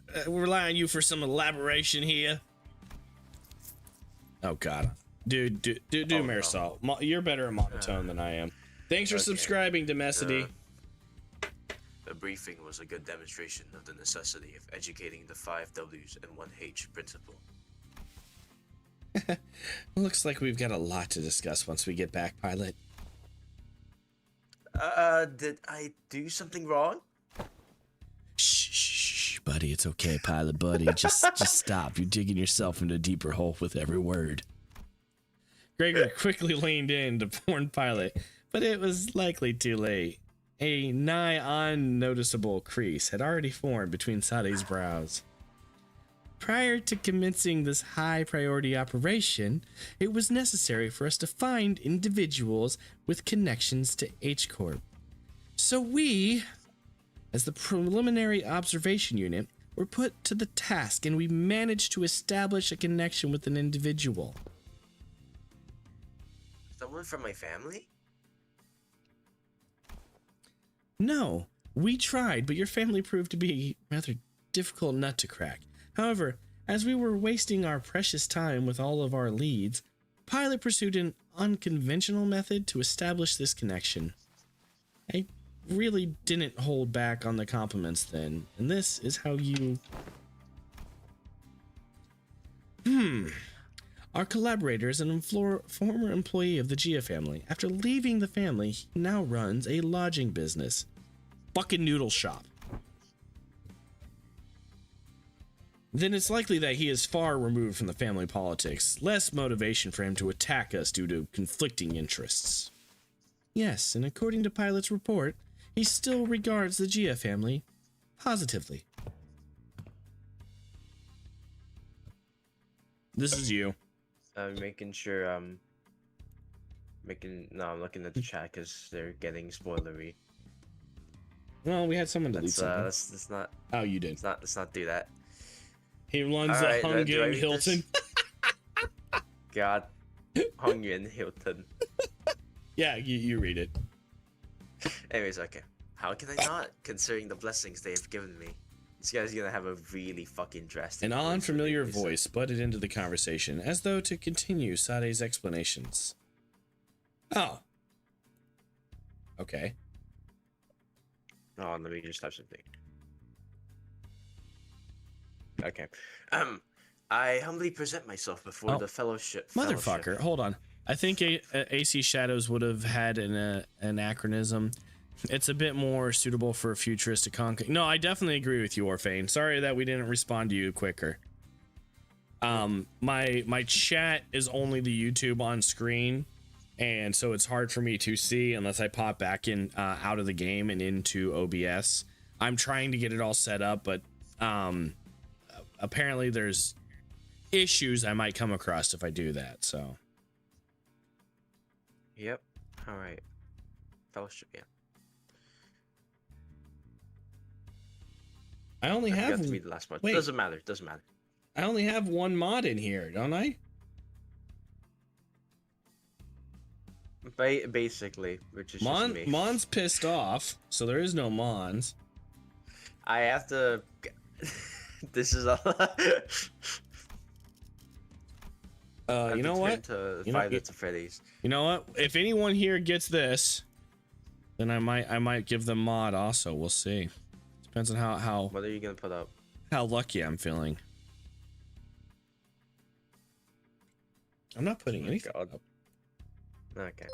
on you for some elaboration here? Oh God, dude, Oh, Marisol, you're better at monotone than I am. Thanks for Okay. subscribing, Demesity. The briefing was a good demonstration of the necessity of educating the 5 W's and 1 H principle. Looks like we've got a lot to discuss once we get back, pilot. Did I do something wrong? Shh, buddy. It's okay, pilot buddy. Just stop. You're digging yourself into a deeper hole with every word. Gregor quickly leaned in to warn pilot, but it was likely too late. A nigh unnoticeable crease had already formed between Sade's brows. Prior to commencing this high-priority operation, it was necessary for us to find individuals with connections to 𝐓𝐻. So we, as the preliminary observation unit, were put to the task, and we managed to establish a connection with an individual. Someone from my family? No, we tried, but your family proved to be a rather difficult nut to crack. However, as we were wasting our precious time with all of our leads, Pilot pursued an unconventional method to establish this connection. I really didn't hold back on the compliments then, and this is how you... Our collaborator is a former employee of the Gia family. After leaving the family, he now runs a lodging business. Fucking noodle shop. Then it's likely that he is far removed from the family politics. Less motivation for him to attack us due to conflicting interests. Yes, and according to Pilot's report, he still regards the Gia family positively. This is you. I'm making sure I'm looking at the chat because they're getting spoilery. Well, we had someone delete something. Let's not. Oh, you did. Let's not do that. He runs All the right, Hung do I Gang read Hilton. God, Hung Hilton. Yeah, you read it. Anyways, okay. How can I not, considering the blessings they have given me? This guy's gonna have a really fucking drastic. An voice unfamiliar when he says- voice butted into the conversation, as though to continue Sade's explanations. Oh. Okay. Oh, let me just type something. Okay. I humbly present myself before Oh. the fellowship. Motherfucker, hold on. I think AC Shadows would have had an anachronism. It's a bit more suitable for a futuristic conquest. No, I definitely agree with you, Orphane. Sorry that we didn't respond to you quicker. My chat is only the YouTube on screen, and so it's hard for me to see unless I pop back in out of the game and into OBS. I'm trying to get it all set up, but apparently there's issues I might come across if I do that. So Yep. All right. Fellowship. Yeah. I only I have forgot to read the last part. wait. Doesn't matter. Doesn't matter. I only have one mod in here, don't I? Basically, which is just me. Mon's pissed off, so there is no Mons. I have to. This is all. You know what? To You know- Five Nights at Freddy's. You know what? If anyone here gets this, then I might give them mod also. We'll see. Depends on how What are you gonna put up? lucky I'm feeling. I'm not putting anything God. up. Okay.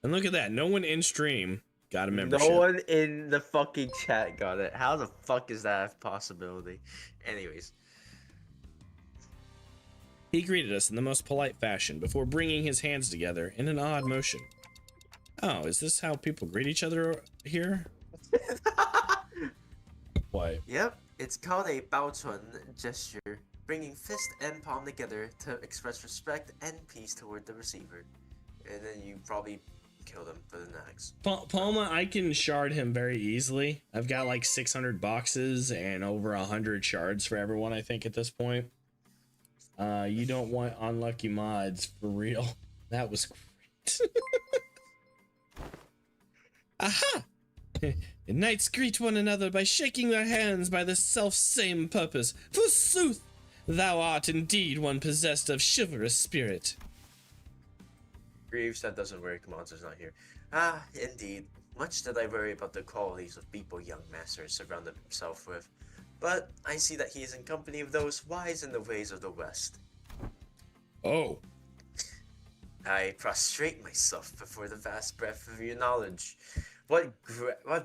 And look at that. No one in stream got a membership. No one in the fucking chat got it. How the fuck is that a possibility? Anyways. He greeted us in the most polite fashion before bringing his hands together in an odd motion. Oh, is this how people greet each other here? What? Yep, it's called a 保存 gesture, bringing fist and palm together to express respect and peace toward the receiver. And then you probably kill them for the next. Palma, I can shard him very easily. I've got like 600 boxes and over 100 shards for everyone, I think, at this point. You don't want unlucky mods, for real. That was great. Aha! Knights greet one another by shaking their hands by the self-same purpose. Forsooth! Thou art indeed one possessed of chivalrous spirit. Greaves, that doesn't work. Monster's not here. Ah, indeed. Much did I worry about the qualities of people young master surrounded himself with. But I see that he is in company of those wise in the ways of the West. Oh. I prostrate myself before the vast breadth of your knowledge. What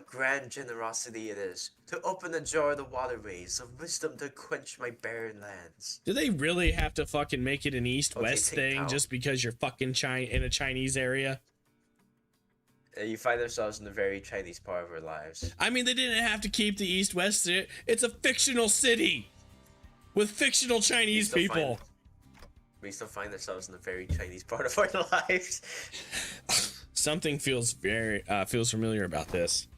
grand generosity it is to open a jar of the waterways of wisdom to quench my barren lands. Do they really have to fucking make it an east-west Okay, thing just because you're fucking in a Chinese area? You find ourselves in a very Chinese part of our lives. I mean, they didn't have to keep the east-west. It's a fictional city with fictional Chinese people. We still find ourselves in a very Chinese part of our lives. Something feels feels familiar about this.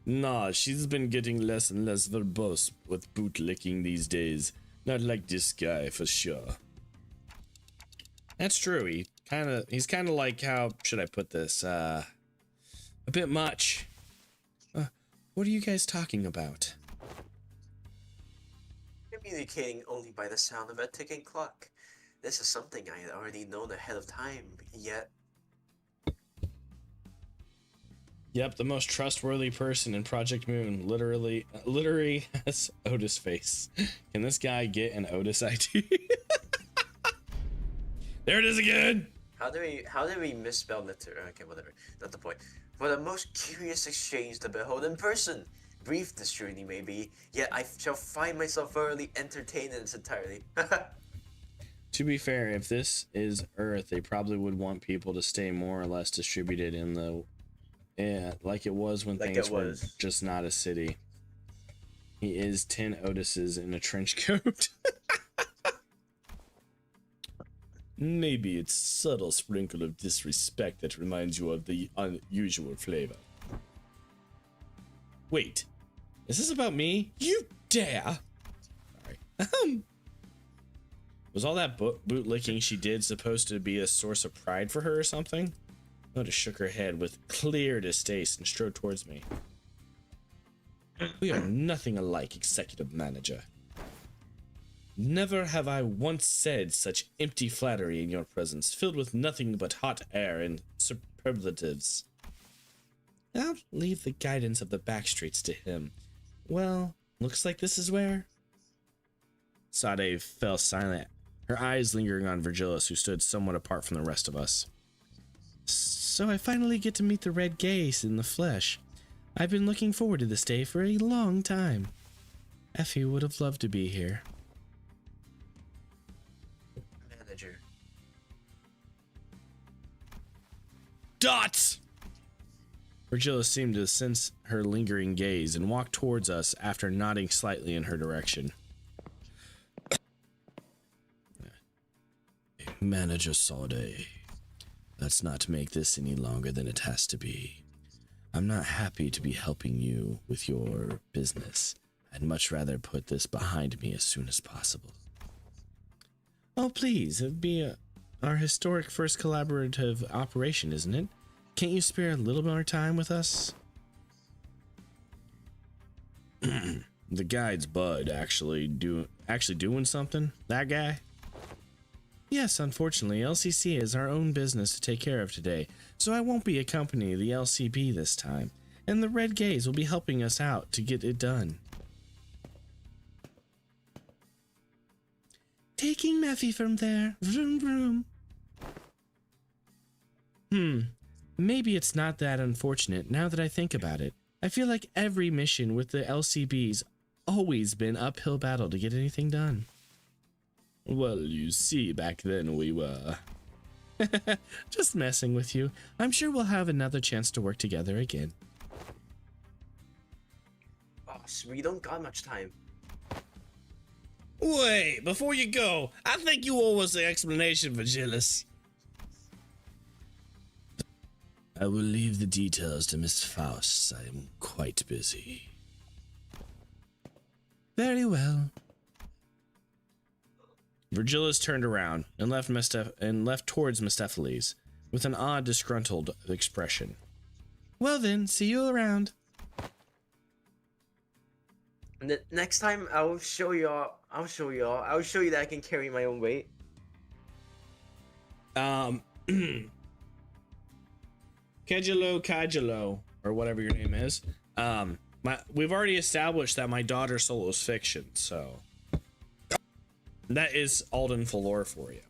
Nah, she's been getting less and less verbose with bootlicking these days. Not like this guy for sure. That's true. He's kind of like, how should I put this? A bit much. What are you guys talking about? Communicating only by the sound of a ticking clock. This is something I had already known ahead of time, yet... Yep, the most trustworthy person in Project Moon literally has Otis face. Can this guy get an Otis ID? There it is again! How do we misspell litter? Okay, whatever. Not the point. What a most curious exchange to behold in person! Brief this journey may be, yet I shall find myself thoroughly entertained in its entirety. To be fair, if this is Earth, they probably would want people to stay more or less distributed in the... Yeah, like it was when things were just not a city. He is 10 Otises in a trench coat. Maybe it's subtle sprinkle of disrespect that reminds you of the unusual flavor. Wait, is this about me? You dare! Sorry. Was all that bootlicking she did supposed to be a source of pride for her or something? Otis shook her head with clear distaste and strode towards me. We are nothing alike, executive manager. Never have I once said such empty flattery in your presence, filled with nothing but hot air and superlatives. I'll leave the guidance of the back streets to him. Well, looks like this is where... Sade fell silent, her eyes lingering on Virgilius, who stood somewhat apart from the rest of us. So I finally get to meet the Red Gaze in the flesh. I've been looking forward to this day for a long time. Effie would have loved to be here. Manager. Dots! Virgilius seemed to sense her lingering gaze and walked towards us after nodding slightly in her direction. Manager Sade, let's not make this any longer than it has to be. I'm not happy to be helping you with your business. I'd much rather put this behind me as soon as possible. Oh, please, it'd be our historic first collaborative operation, isn't it? Can't you spare a little more time with us? The guide's Bud actually doing something? That guy? Yes, unfortunately, LCC is our own business to take care of today, so I won't be accompanying the LCB this time, and the Red Gaze will be helping us out to get it done. Taking Meffy from there, vroom vroom. Maybe it's not that unfortunate now that I think about it. I feel like every mission with the LCB's always been uphill battle to get anything done. Well, you see, back then we were... Just messing with you. I'm sure we'll have another chance to work together again. Boss, we don't got much time. Wait, before you go, I think you owe us an explanation, Virgilius. I will leave the details to Miss Faust. I am quite busy. Very well. Virgilius turned around and left towards Mephistopheles with an odd, disgruntled expression. Well then, see you around. Next time I'll show y'all. I'll show you that I can carry my own weight. 𝐜𝐨𝐬𝐿, or whatever your name is. We've already established that my daughter solos fiction, so that is Alden Falor for you.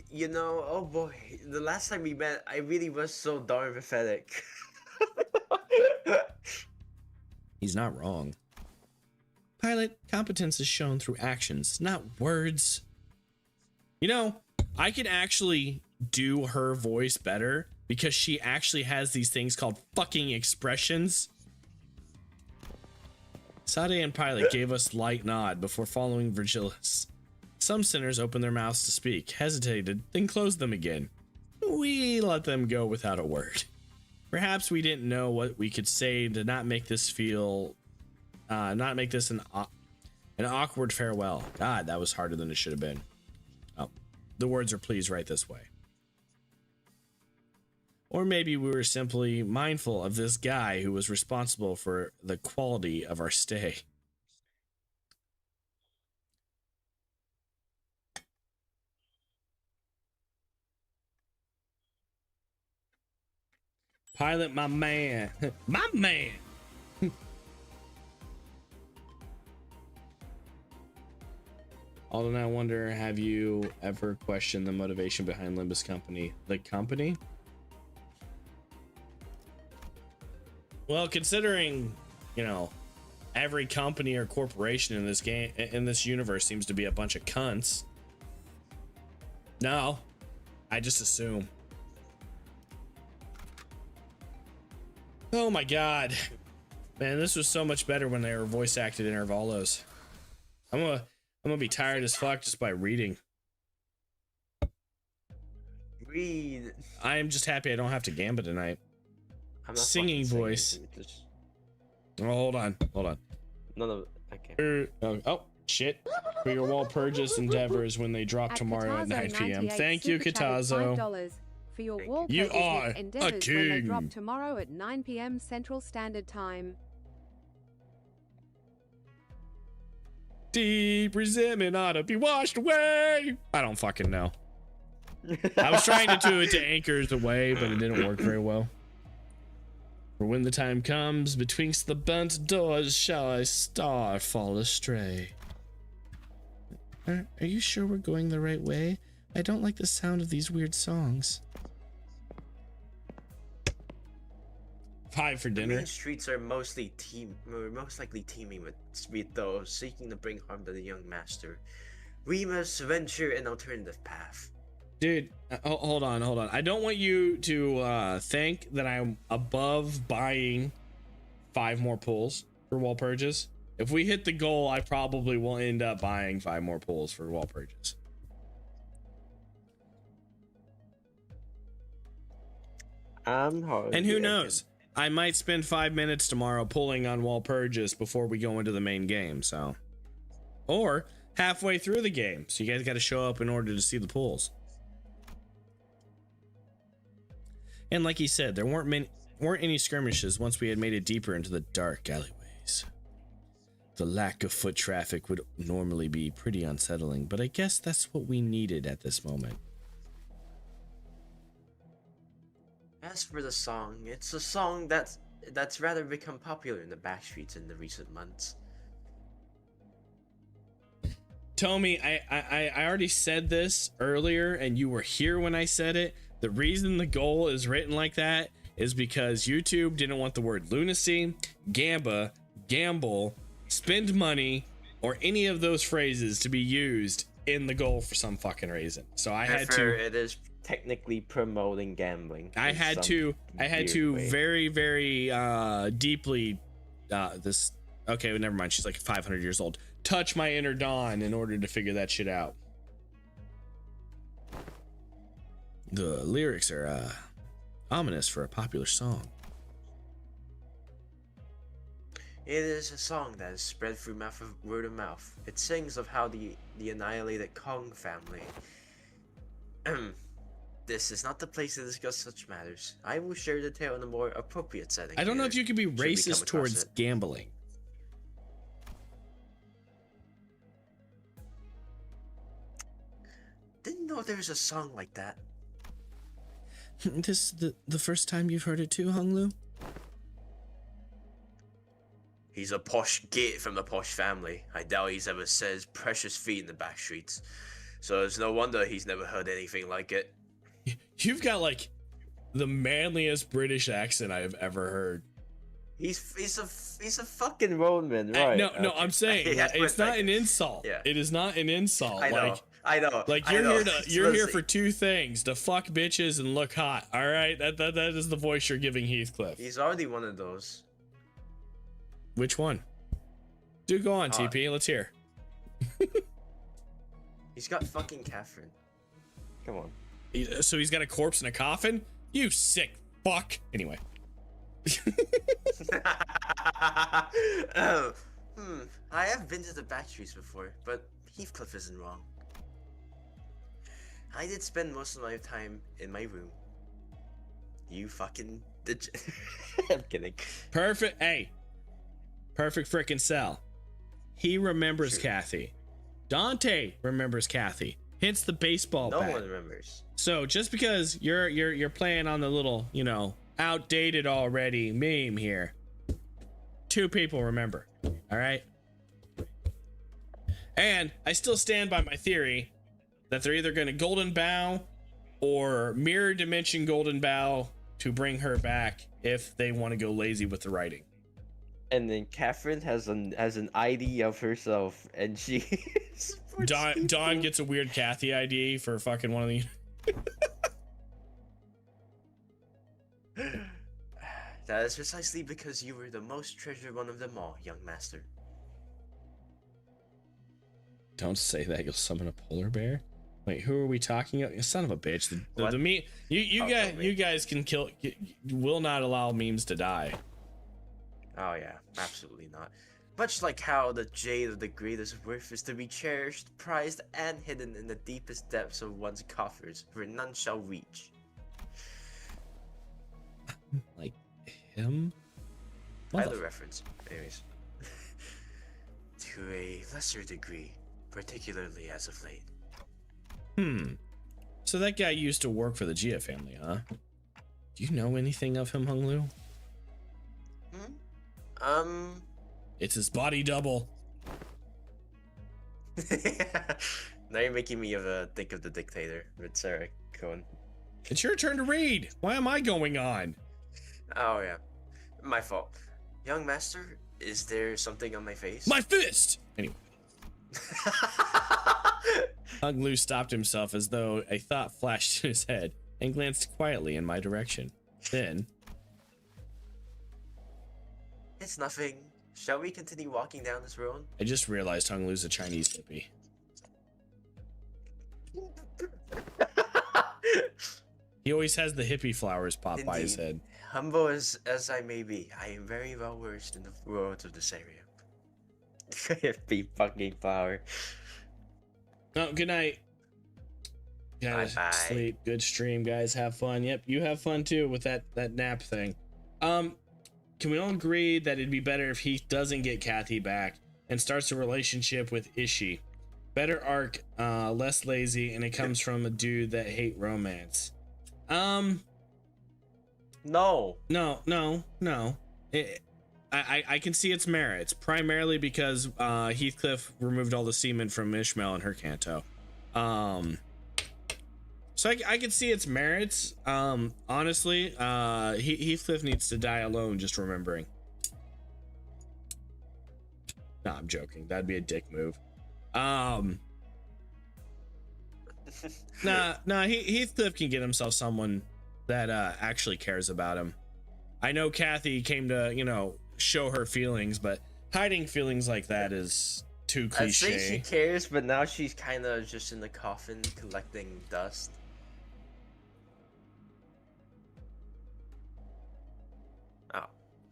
You know, oh boy, the last time we met, I really was so darn pathetic. He's not wrong. Pilot, competence is shown through actions, not words. You know, I could actually do her voice better because she actually has these things called fucking expressions. Sade and Pilot gave us light nod before following Virgilius. Some sinners opened their mouths to speak, hesitated, then closed them again. We let them go without a word. Perhaps we didn't know what we could say to not make this feel, not make this an awkward farewell. God, that was harder than it should have been. Oh, the words are please right this way. Or maybe we were simply mindful of this guy who was responsible for the quality of our stay. Pilot, my man. My man. Alden, I wonder, have you ever questioned the motivation behind Limbus Company? The company? Well, considering, you know, every company or corporation in this game, in this universe, seems to be a bunch of cunts. No, I just assume. Oh my god, man, this was so much better when they were voice acted intervalos. I'm gonna be tired as fuck just by reading. Read. I am just happy I don't have to gambit tonight. I'm not Singing fucking voice. Just... Oh, hold on. None of it. Okay. Oh shit! For your wall purchase endeavors when they drop tomorrow at 9 p.m. Thank you, 𝐜𝐴ZO. $5 for your wall You purchase are endeavors a when they king. drop tomorrow at 9 p.m. Central Standard Time. Deep resentment ought to be washed away. I don't fucking know. I was trying to do it to Anchors Away, but it didn't work very well. For when the time comes, betwixt the burnt doors shall a star fall astray. Are you sure we're going the right way? I don't like the sound of these weird songs. 5 for The dinner. main streets are most likely teeming with those seeking to bring harm to the young master. We must venture an alternative path. Dude, hold on. I don't want you to think that I'm above buying 5 more pulls for wall purges. If we hit the goal, I probably will end up buying 5 more pulls for wall purges. I'm hard. And who knows? I might spend 5 minutes tomorrow pulling on wall purges before we go into the main game, so. Or halfway through the game, so you guys got to show up in order to see the pulls. And like he said, there weren't any skirmishes once we had made it deeper into the dark alleyways. The lack of foot traffic would normally be pretty unsettling, but I guess that's what we needed at this moment. As for the song, it's a song that's rather become popular in the backstreets in the recent months. Tommy, I already said this earlier, and you were here when I said it. The reason the goal is written like that is because YouTube didn't want the word lunacy, gamba, gamble, spend money, or any of those phrases to be used in the goal for some fucking reason. So I had to. It is technically promoting gambling. I had to very, very deeply. This. Okay, well, never mind. She's like 500 years old. Touch my inner Dawn in order to figure that shit out. The lyrics are ominous for a popular song. It is a song that is spread through word of mouth. It sings of how the annihilated Kong family this is not the place to discuss such matters. I will share the tale in a more appropriate setting. I don't know here, if you could be should we come racist across towards it. gambling. Didn't know there was a song like that. This the first time you've heard it too, Hung Lu? He's a posh git from the posh family. I doubt he's ever set his precious feet in the back streets. So it's no wonder he's never heard anything like it. You've got like the manliest British accent I have ever heard. He's a fucking Roman, right? No, Okay. I'm saying Yeah, it's but, not like, an insult. yeah. It is not an insult. I know. I know. Like I you're know. here to you're here Listen, for two things: to fuck bitches and look hot. All right, that is the voice you're giving Heathcliff. He's already one of those. Which one? Do go on, TP. Let's hear. He's got fucking Catherine. Come on. So he's got a corpse in a coffin? You sick fuck. Anyway. Oh, I have been to the back streets before, but Heathcliff isn't wrong. I did spend most of my time in my room. You fucking... I'm kidding. Perfect. Hey. Perfect frickin' sell. He remembers Sure. Kathy. Dante remembers Kathy. Hence the baseball No bat. one remembers. So just because you're playing on the little, outdated already meme here, two people remember. All right. And I still stand by my theory that they're either going to golden bow or mirror dimension golden bow to bring her back if they want to go lazy with the writing. And then Catherine has an ID of herself, and she Dawn gets a weird Kathy ID for fucking one of the. That is precisely because you were the most treasured one of them all, young master. Don't say that. You'll summon a polar bear. Wait, who are we talking about? Son of a bitch. What? The meme. Oh, You guys can kill. Will not allow memes to die. Oh yeah, absolutely not. Much like how the jade of the greatest worth is to be cherished, prized, and hidden in the deepest depths of one's coffers, where none shall reach. Like him? I have the reference. Anyways. To a lesser degree, particularly as of late. So that guy used to work for the Ghia family, huh? Do you know anything of him, Hung Lu? It's his body double. Now you're making me think of the dictator with Sarah Cohen. It's your turn to read. Why am I going on? Oh yeah, my fault. Young master, is there something on my face? My fist! Anyway. Hung Lu stopped himself as though a thought flashed in his head and glanced quietly in my direction. Then, It's nothing. Shall we continue walking down this road? I just realized Hung Lu's a Chinese hippie. He always has the hippie flowers pop by his head. Humble as I may be, I am very well versed in the worlds of this area. Hippie fucking flower. Oh, good night. Guys, Bye-bye. sleep. Good stream, guys. Have fun. Yep, you have fun too with that nap thing. Can we all agree that it'd be better if he doesn't get Kathy back and starts a relationship with Ishi? Better arc, less lazy, and it comes from a dude that hate romance. No. No. I can see its merits, primarily because Heathcliff removed all the semen from Ishmael in her canto. So I can see its merits. Honestly, Heathcliff needs to die alone, just remembering. No, I'm joking. That'd be a dick move. Heathcliff can get himself someone that actually cares about him. I know Kathy came to, show her feelings, but hiding feelings like that is too I'd say cliche. she cares, but now she's kind of just in the coffin collecting dust. Oh,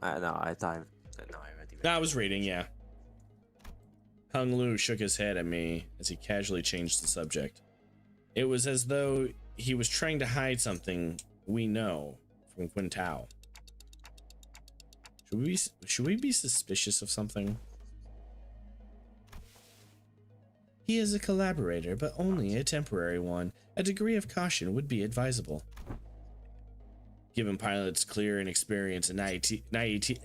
No, I thought. no, I already read I was reading, yeah. Hung Lu shook his head at me as he casually changed the subject. It was as though he was trying to hide something we know from 𝐸𝐴𝐻. Should we be suspicious of something? He is a collaborator, but only a temporary one. A degree of caution would be advisable. Given pilots clear inexperience and naivete,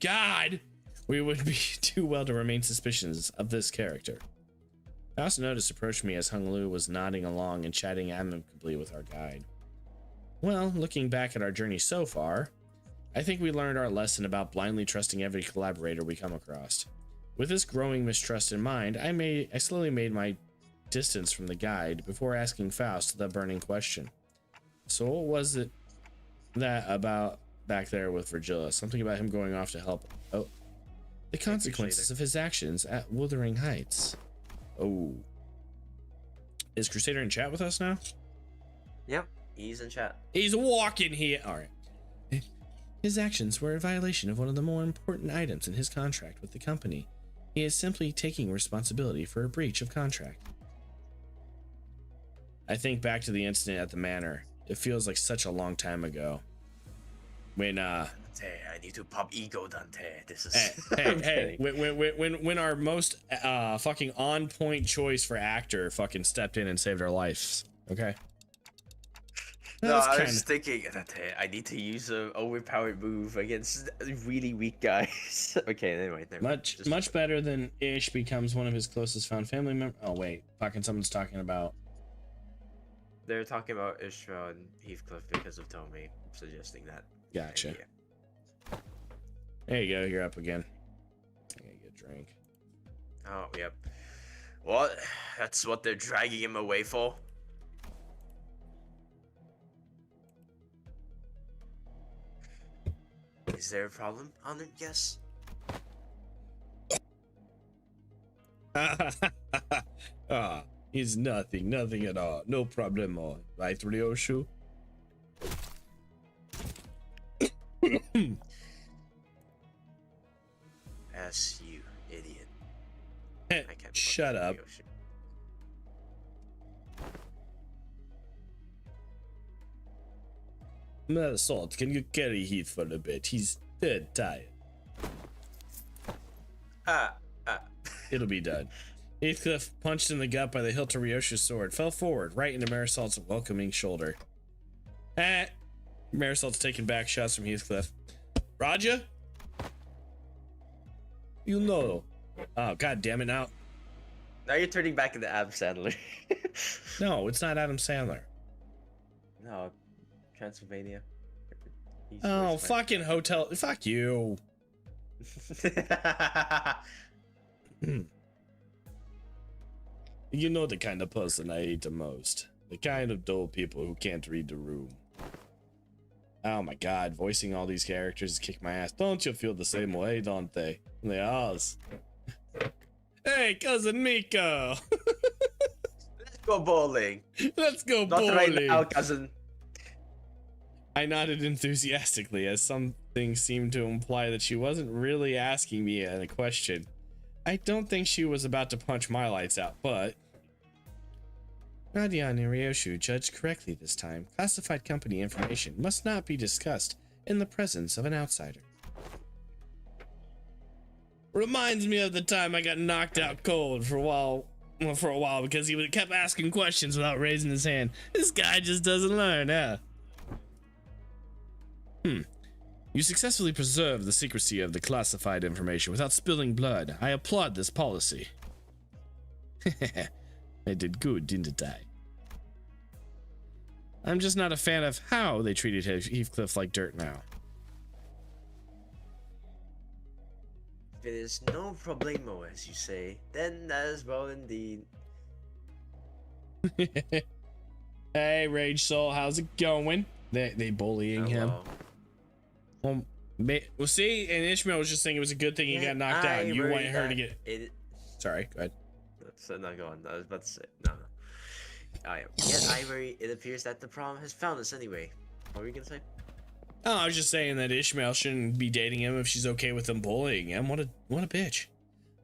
God, we would be too well to remain suspicious of this character. I also noticed approached me as 𝐸𝐿 was nodding along and chatting amicably with our guide. Well, looking back at our journey so far, I think we learned our lesson about blindly trusting every collaborator we come across. With this growing mistrust in mind, I slowly made my distance from the guide before asking Faust the burning question. So what was it that about back there with Virgilla? Something about him going off to help. Oh, the consequences of his actions at Wuthering Heights. Oh. Is Crusader in chat with us now? Yep, he's in chat. He's walking here. All right. His actions were a violation of one of the more important items in his contract with the company. He is simply taking responsibility for a breach of contract. I think back to the incident at the manor. It feels like such a long time ago. When Dante, I need to pop ego, Dante. This is hey, when our most fucking on point choice for actor fucking stepped in and saved our lives. Okay. No, I was thinking that I need to use an overpowered move against really weak guys. Okay, anyway. Much better than Ish becomes one of his closest found family members. Oh wait, fucking someone's talking about. They're talking about Ishmael and Heathcliff because of Tommy suggesting that. Gotcha. Idea. There you go. You're up again. I gotta get a drink. Oh, yep. What? That's what they're dragging him away for? Is there a problem, Honored Guest? He's nothing at all. No problemo. Right, Ryoshu? As you, idiot. I can't Shut up. Salt, can you carry Heath for a bit? He's dead tired. It'll be done. Heathcliff, punched in the gut by the hilt of Ryoshi's sword, fell forward, right into Marisol's welcoming shoulder. Marisol's taking back shots from Heathcliff. Raja? You know. Oh, god damn it now. Now you're turning back into Adam Sandler. No, it's not Adam Sandler. No, Transylvania. Oh, fucking hotel. Fuck you. You know the kind of person I hate the most. The kind of dull people who can't read the room. Oh my god, voicing all these characters kick my ass. Don't you feel the same way, don't they? They are. Hey, cousin Miko. Let's go bowling. Let's go Not bowling. right now, cousin. I nodded enthusiastically as something seemed to imply that she wasn't really asking me a question. I don't think she was about to punch my lights out, but... Radian and Ryoshu judged correctly this time. Classified company information must not be discussed in the presence of an outsider. Reminds me of the time I got knocked out cold for a while because he kept asking questions without raising his hand. This guy just doesn't learn, huh? You successfully preserved the secrecy of the classified information without spilling blood. I applaud this policy. I did good, didn't I? I'm just not a fan of how they treated Heathcliff like dirt now. If it is no problemo, as you say, then that is well indeed. Hey, Rage Soul, how's it going? They bullying him. Well, see, and Ishmael was just saying it was a good thing he got knocked out, and you want her to get... Sorry, go ahead. So not going. I was about to say no. Yet Ivory, it appears that the problem has found us anyway. What were you gonna say? Oh, I was just saying that Ishmael shouldn't be dating him if she's okay with him bullying him. What a bitch.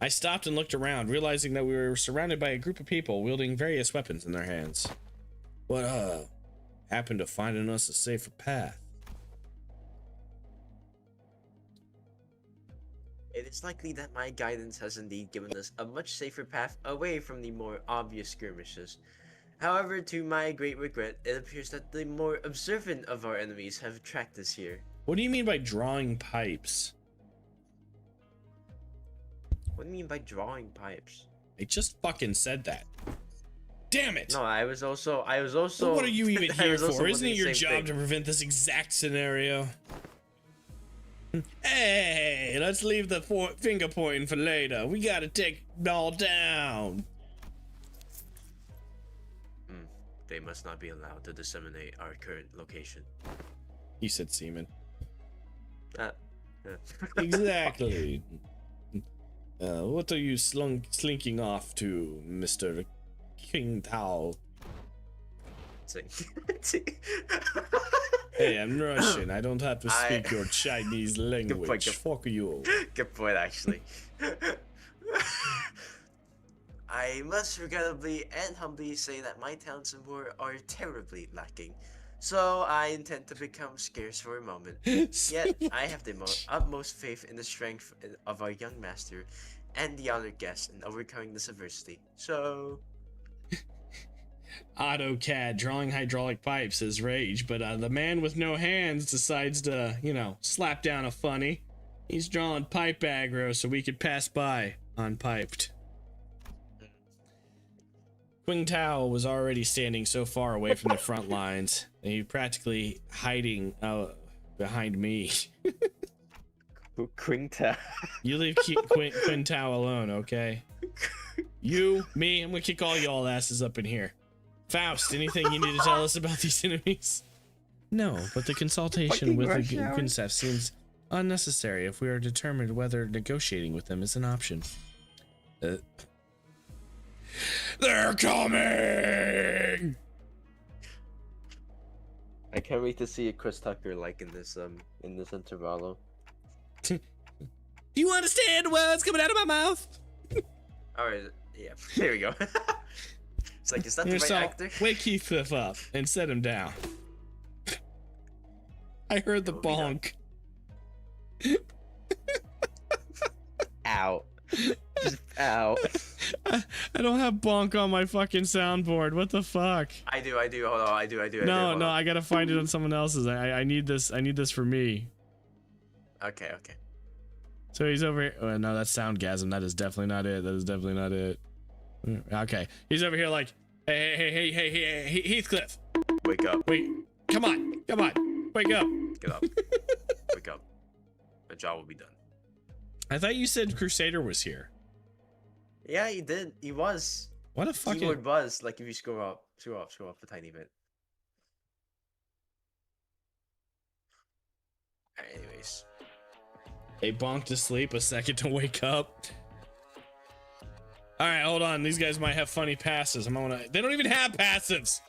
I stopped and looked around, realizing that we were surrounded by a group of people wielding various weapons in their hands. What happened to finding us a safer path? It is likely that my guidance has indeed given us a much safer path away from the more obvious skirmishes. However, to my great regret, it appears that the more observant of our enemies have tracked us here. What do you mean by drawing pipes? What do you mean by drawing pipes? I just fucking said that. Damn it! No, I was also. Well, what are you even I here was also for? Isn't it wondering your the same job thing. to prevent this exact scenario? Hey, let's leave the finger pointing for later. We gotta take it all down. They must not be allowed to disseminate our current location. He said semen. Yeah. Exactly. What are you slinking off to, Mr. 𝐓𝐡𝐢𝐬? Hey, I'm Russian. I don't have to speak your Chinese language. Fuck you. Good point, actually. I must regrettably and humbly say that my talents in war are terribly lacking. So I intend to become scarce for a moment. Yet I have the utmost faith in the strength of our young master and the honored guest in overcoming this adversity. So AutoCAD drawing hydraulic pipes is rage, but the man with no hands decides to, you know, slap down a funny. He's drawing pipe aggro so we could pass by unpiped. 𝐓𝐡𝐢𝐬 was already standing so far away from the front lines that he practically hiding behind me. 𝐓𝐡𝐢𝐬. You leave 𝐓𝐡𝐢𝐬 alone, okay? You, me, I'm gonna kick all y'all asses up in here. Faust, anything you need to tell us about these enemies? No, but the consultation with the 𝐜𝐴 seems unnecessary if we are determined whether negotiating with them is an option. They're coming! I can't wait to see Chris Tucker like in this intervalo. Do you understand the words coming out of my mouth? Alright, yeah, there we go. It's like, is that the right actor? Wake Heathcliff up and set him down. I heard the bonk. Ow. Just ow. I don't have bonk on my fucking soundboard. What the fuck? I do. Hold on, I do. No, I gotta find it on someone else's. I need this. I need this for me. Okay. So he's over here. Oh, no, that's soundgasm. That is definitely not it. That is definitely not it. Okay, he's over here like, hey, Heathcliff. Wake up. Wait, come on, wake up. Get up. Wake up. The job will be done. I thought you said Crusader was here. Yeah, he did. He was. What a fucking Keyboard buzz. Like if you scroll up a tiny bit. Alright, anyways. A bonk to sleep, a second to wake up. All right, hold on. These guys might have funny passes. They don't even have passives.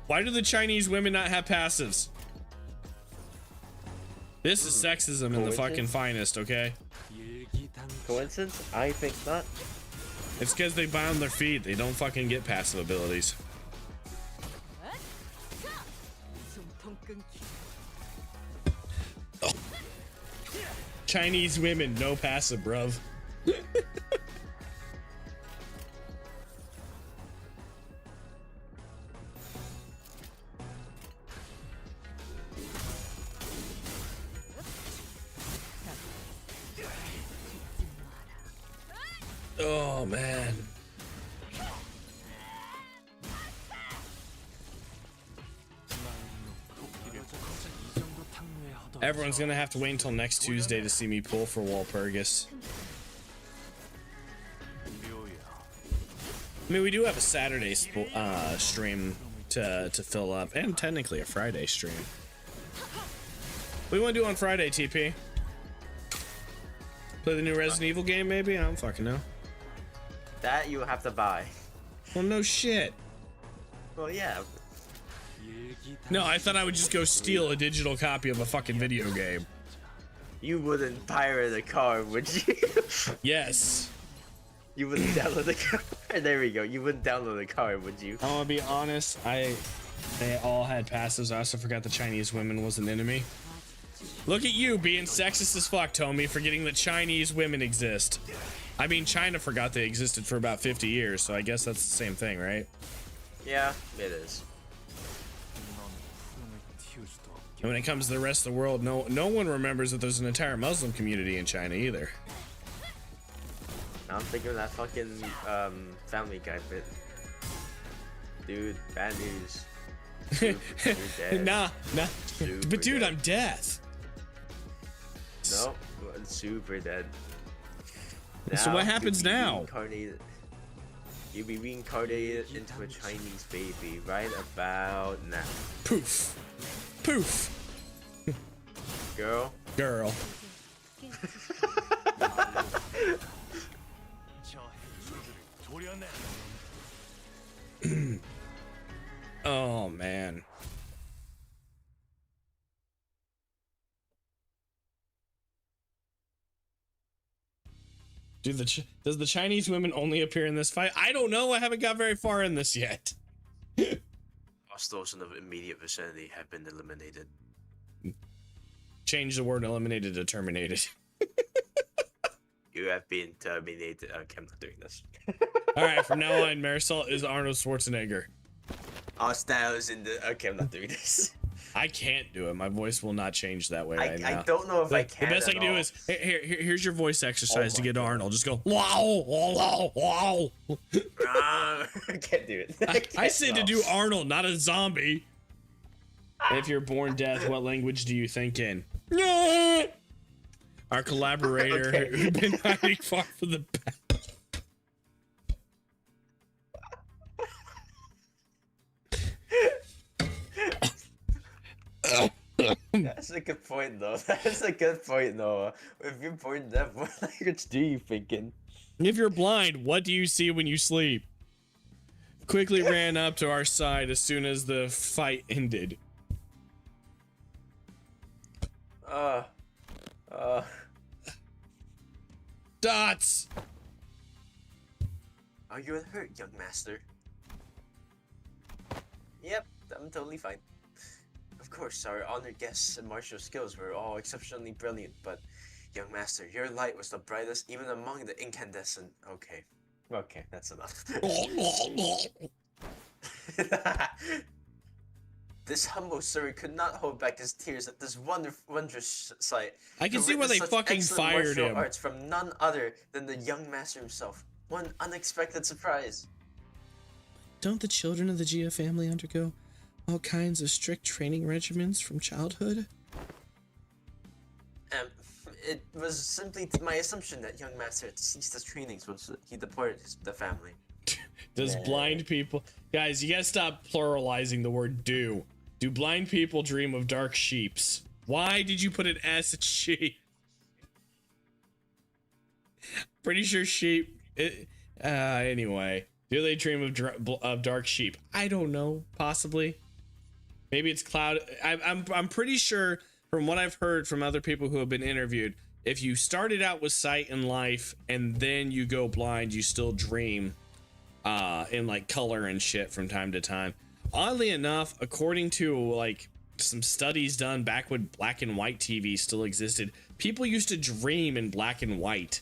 Why do the Chinese women not have passives? This is sexism in the fucking finest, okay? Coincidence? I think not. It's because they bound their feet. They don't fucking get passive abilities. Oh. Chinese women, no passive, bruv. Oh man. Everyone's gonna have to wait until next Tuesday to see me pull for Walpurgis. I mean, we do have a Saturday stream to fill up, and technically a Friday stream. What do you want to do on Friday, TP? Play the new Resident Evil game, maybe? I don't fucking know. That you have to buy. Well, no shit. Well, yeah. No, I thought I would just go steal a digital copy of a fucking video game. You wouldn't pirate a car, would you? Yes. You wouldn't download the car. There we go. You wouldn't download the car, would you? I'm gonna be honest. They all had passives. I also forgot the Chinese women was an enemy. Look at you being sexist as fuck, Tommy, forgetting that Chinese women exist. I mean, China forgot they existed for about 50 years, so I guess that's the same thing, right? Yeah, it is. And when it comes to the rest of the world, no one remembers that there's an entire Muslim community in China either. I'm thinking of that fucking Family Guy bit. Dude, bad news. You're dead. Nah. Super But dude, dead. I'm death. Nope, super dead. So what happens now? You'll be reincarnated into a Chinese baby right about now. Poof. Poof. Girl. Girl. Oh man. Does the Chinese women only appear in this fight? I don't know. I haven't got very far in this yet. Most those in the immediate vicinity have been eliminated. Change the word eliminated to terminated. You have been terminated. Okay, I'm not doing this. All right, from now on, Marisol is Arnold Schwarzenegger. Our styles in the. Okay, I'm not doing this. I can't do it. My voice will not change that way right now. I don't know if I can. The best I can do is here's your voice exercise to get to Arnold. Just go wow, wow, wow. I can't do it. I said to do Arnold, not a zombie. If you're born deaf, what language do you think in? Our collaborator Okay. who's been hiding far from the back. That's a good point, though. That's a good point, Noah. If you're born deaf, what language do you thinking? If you're blind, what do you see when you sleep? Quickly ran up to our side as soon as the fight ended. Dots! Are you hurt, young master? Yep, I'm totally fine. Of course, our honored guests and martial skills were all exceptionally brilliant, but young master, your light was the brightest even among the incandescent. Okay, that's enough. This humble servant could not hold back his tears at this wondrous sight. I can To see why witness they such fucking excellent fired martial him. arts from none other than the young master himself. One unexpected surprise. Don't the children of the Ghia family undergo all kinds of strict training regimens from childhood? It was simply my assumption that young master had ceased his trainings once he departed the family. Does blind people... Guys, you gotta stop pluralizing the word do. Do blind people dream of dark sheeps? Why did you put an S at sheep? Pretty sure sheep... anyway. Do they dream of dark sheep? I don't know. Possibly. Maybe it's cloud. I'm pretty sure from what I've heard from other people who have been interviewed, if you started out with sight in life and then you go blind, you still dream in like color and shit from time to time. Oddly enough, according to like some studies done back when black and white TV still existed, people used to dream in black and white.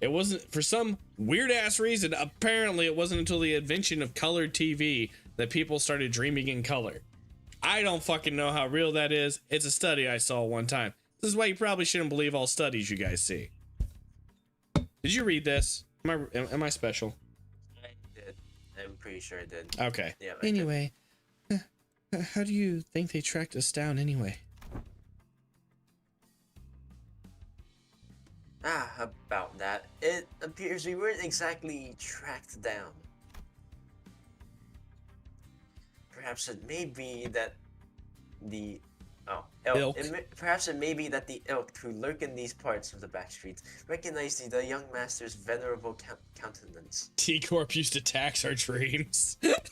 It wasn't, for some weird ass reason, apparently it wasn't until the invention of colored TV that people started dreaming in color. I don't fucking know how real that is. It's a study I saw one time. This is why you probably shouldn't believe all studies you guys see. Did you read this? Am I special? I did. I'm pretty sure I did. Okay. Yeah. Anyway, how do you think they tracked us down anyway? About that. It appears we weren't exactly tracked down. Perhaps it may be that the Ilk. Perhaps it may be that the ilk who lurk in these parts of the back streets recognize the young master's venerable countenance. T-Corp used to tax our dreams. Shut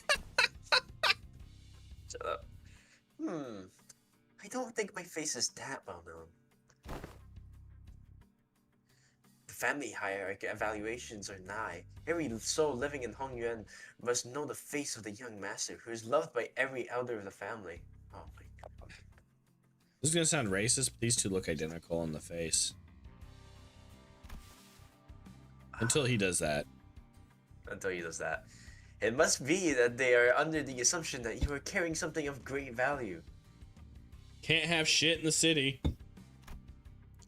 up. I don't think my face is that well known. The family hierarchy evaluations are nigh. Every soul living in Hongyuan must know the face of the young master, who is loved by every elder of the family. Oh my god. This is gonna sound racist, but these two look identical in the face. Until he does that. Until he does that. It must be that they are under the assumption that you are carrying something of great value. Can't have shit in the city.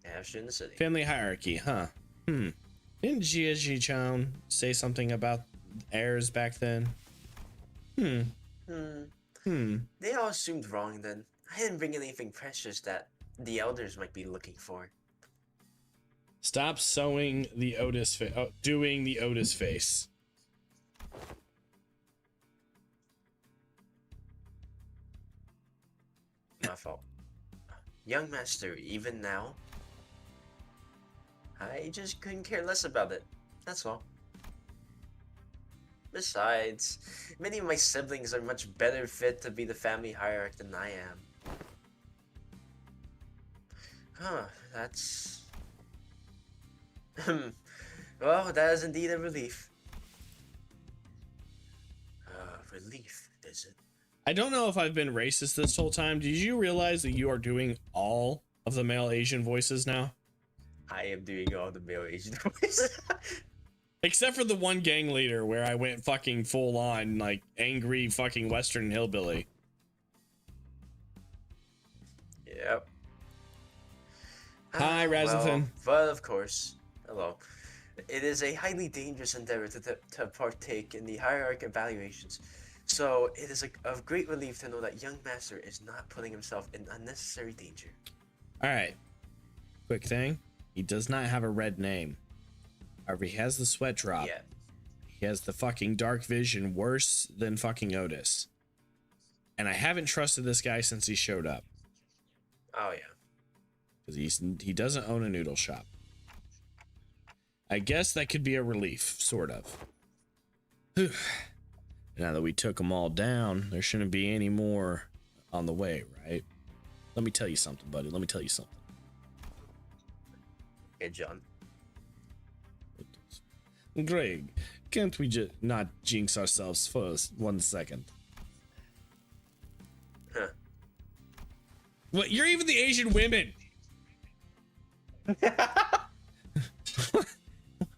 Have shit in the city. Family hierarchy, huh? Didn't 𝐸𝐴zhii say something about heirs back then? They all assumed wrong then. I didn't bring anything precious that the elders might be looking for. Stop sewing the Otis face. Oh, doing the Otis face. My fault. Young master, even now? I just couldn't care less about it. That's all. Besides, many of my siblings are much better fit to be the family hierarch than I am. Huh, that's... well, that is indeed a relief. Relief, is it? I don't know if I've been racist this whole time. Did you realize that you are doing all of the male Asian voices now? I am doing all the male Asian voices. Except for the one gang leader where I went fucking full on, like, angry fucking Western hillbilly. Yep. Hi, Razathan. Well, but of course, hello. It is a highly dangerous endeavor to partake in the hierarchy evaluations. So it is of great relief to know that young master is not putting himself in unnecessary danger. All right. Quick thing. He does not have a red name. However, he has the sweat drop. Yeah. He has the fucking dark vision worse than fucking Otis. And I haven't trusted this guy since he showed up. Oh yeah. Because he doesn't own a noodle shop. I guess that could be a relief, sort of. Whew. Now that we took them all down, there shouldn't be any more on the way, right? Let me tell you something, buddy. Let me tell you something. Hey, John. Greg, can't we just not jinx ourselves for 1 second? Huh. What? You're even the Asian women.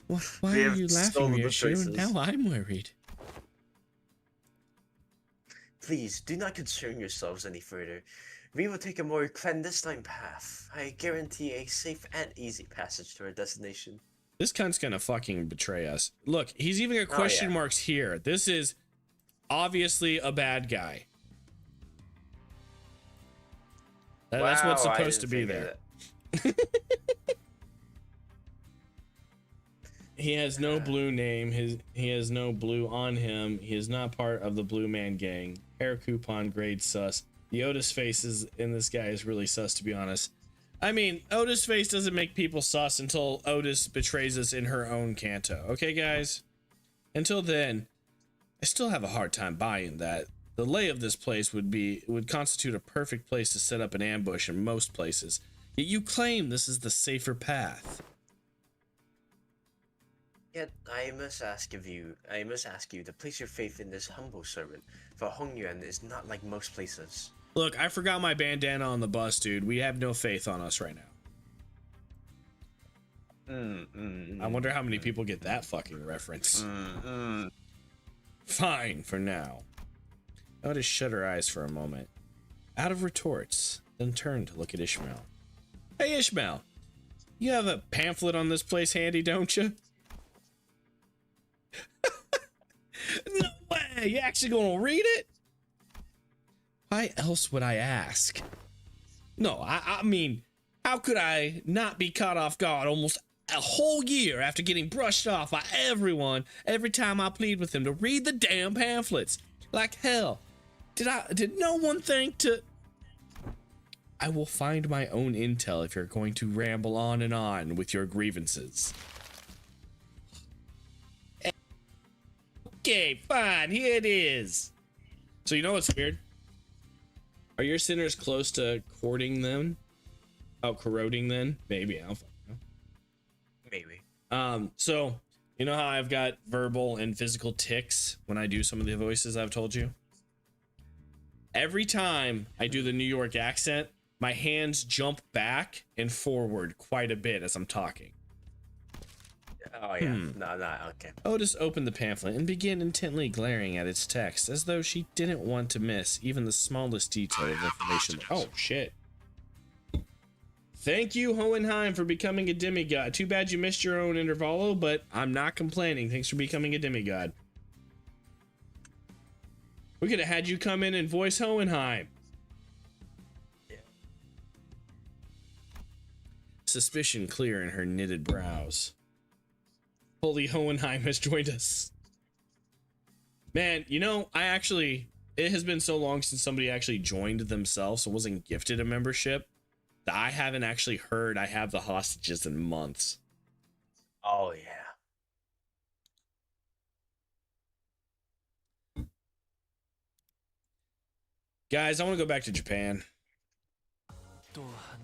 Why We are have you stolen laughing, the Yashu? choices. Now I'm worried. Please, do not concern yourselves any further. We will take a more clandestine path. I guarantee a safe and easy passage to our destination. This cunt's gonna fucking betray us. Look, he's even got question marks here. This is obviously a bad guy. That's what's Wow, I supposed to didn't be think there. of that. He has no blue name. He has no blue on him. He is not part of the Blue Man Gang. Hair coupon grade sus. The Otis face in this guy is really sus, to be honest. I mean, Otis face doesn't make people sus until Otis betrays us in her own canto. Okay, guys? Until then, I still have a hard time buying that. The lay of this place would constitute a perfect place to set up an ambush in most places. Yet you claim this is the safer path. Yet I must ask you to place your faith in this humble servant, for Hongyuan is not like most places. Look, I forgot my bandana on the bus, dude. We have no faith on us right now. I wonder how many people get that fucking reference. Fine, for now. I'll just shut her eyes for a moment. Out of retorts, then turn to look at Ishmael. Hey, Ishmael. You have a pamphlet on this place handy, don't you? No way! You actually gonna read it? Why else would I ask? No, I mean, how could I not be caught off guard almost a whole year after getting brushed off by everyone every time I plead with them to read the damn pamphlets? Like hell. Did no one think to... I will find my own intel if you're going to ramble on and on with your grievances. Okay, fine, here it is. So you know what's weird? Are your sinners close to courting them? Oh, corroding then? Maybe. I don't know. Maybe. So you know how I've got verbal and physical tics when I do some of the voices I've told you? Every time I do the New York accent, my hands jump back and forward quite a bit as I'm talking. Oh yeah. No, okay. Otis opened the pamphlet and began intently glaring at its text as though she didn't want to miss even the smallest detail of information. Oh shit. Thank you, Hohenheim, for becoming a demigod. Too bad you missed your own intervalo, but I'm not complaining. Thanks for becoming a demigod. We could have had you come in and voice Hohenheim. Yeah. Suspicion clear in her knitted brows. Holy Hohenheim has joined us. Man, you know, it has been so long since somebody actually joined themselves and wasn't gifted a membership that I haven't actually heard I have the hostages in months. Oh yeah. Guys, I want to go back to Japan.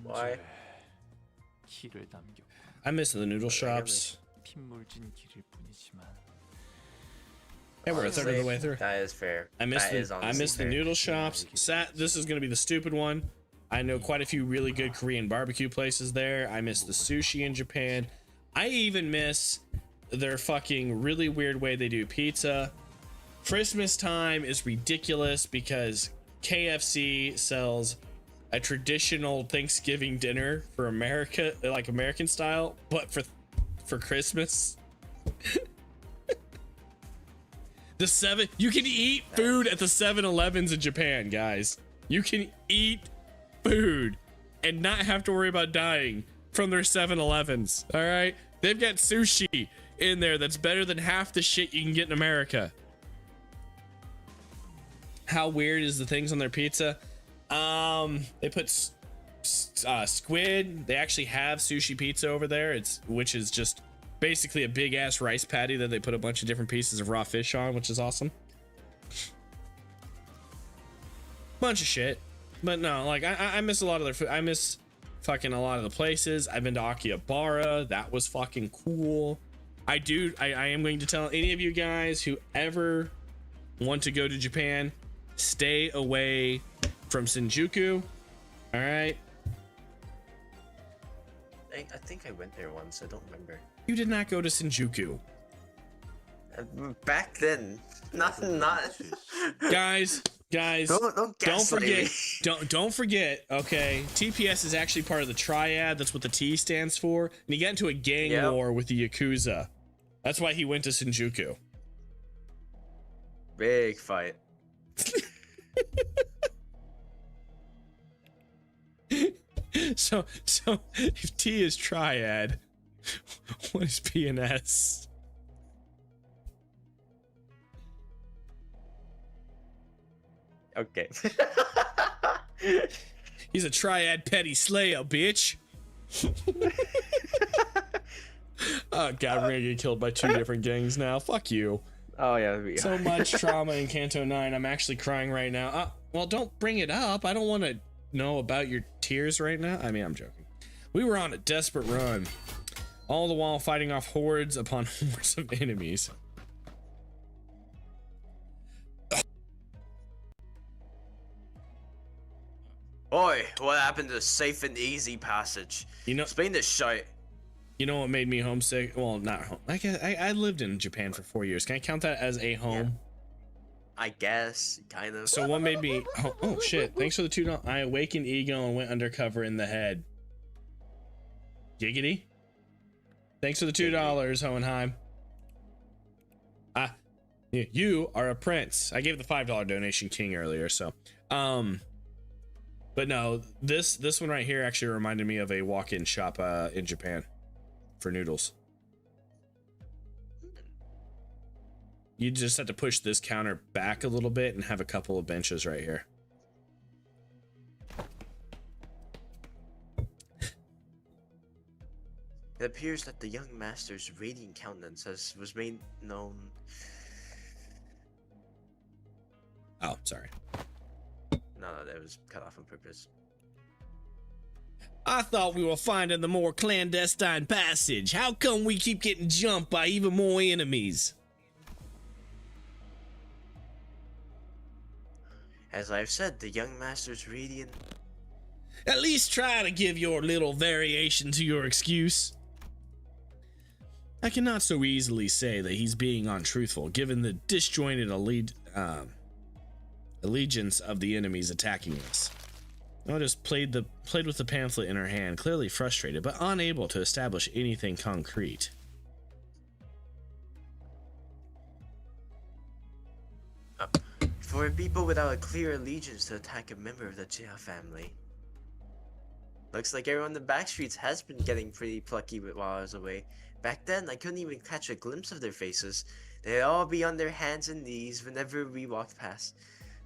Why? I miss the noodle shops. Hey, we're a third of the way through. That is fair. I miss That the noodle shops. This is gonna be the stupid one. I know quite a few really good Korean barbecue places there. I miss the sushi in Japan. I even miss their fucking really weird way they do pizza. Christmas time is ridiculous because KFC sells a traditional Thanksgiving dinner for America, like American style, but for Christmas. You can eat food at the 7-Elevens in Japan, guys. You can eat food and not have to worry about dying from their 7-Elevens. All right, they've got sushi in there that's better than half the shit you can get in America. How weird is the things on their pizza? They put squid. They actually have sushi pizza over there, which is just basically a big ass rice patty that they put a bunch of different pieces of raw fish on, which is awesome. Bunch of shit. But no, like I miss a lot of their food. I miss fucking a lot of the places. I've been to Akihabara. That was fucking cool. I am going to tell any of you guys who ever want to go to Japan, stay away from Shinjuku. All right. I think I went there once. I don't remember. You did not go to Shinjuku. Back then, not. Guys, don't forget. Okay, TPS is actually part of the triad. That's what the T stands for. And he got into a gang war with the Yakuza. That's why he went to Shinjuku. Big fight. So if T is triad, what is P and S? Okay. He's a triad petty slayer, bitch. Oh god, we're gonna get killed by 2 different gangs now. Fuck you. Oh yeah. So much trauma in Kanto 9. I'm actually crying right now. Well, don't bring it up. I don't want to know about your tears right now. I mean, I'm joking. We were on a desperate run, all the while fighting off hordes upon hordes of enemies. Oi, what happened to safe and easy passage? You know, explain this shit. You know what made me homesick? Well, not home. I lived in Japan for 4 years. Can I count that as a home? Yeah. I guess, kind of. So what made me? Oh shit! Thanks for the $2. I awakened ego and went undercover in the head. Giggity. Thanks for the $2, Hohenheim. You are a prince. I gave the $5 donation king earlier, so but no, this one right here actually reminded me of a walk-in shop in Japan for noodles. You just have to push this counter back a little bit and have a couple of benches right here. It appears that the young master's radiant countenance was made known. Oh, sorry. No, that was cut off on purpose. I thought we were finding the more clandestine passage. How come we keep getting jumped by even more enemies? As I've said, the young master's radiant. At least try to give your little variation to your excuse. I cannot so easily say that he's being untruthful, given the disjointed allegiance of the enemies attacking us. I just played with the pamphlet in her hand, clearly frustrated, but unable to establish anything concrete. For people without a clear allegiance to attack a member of the 𝐸 family. Looks like everyone in the back streets has been getting pretty plucky while I was away. Back then, I couldn't even catch a glimpse of their faces. They'd all be on their hands and knees whenever we walked past.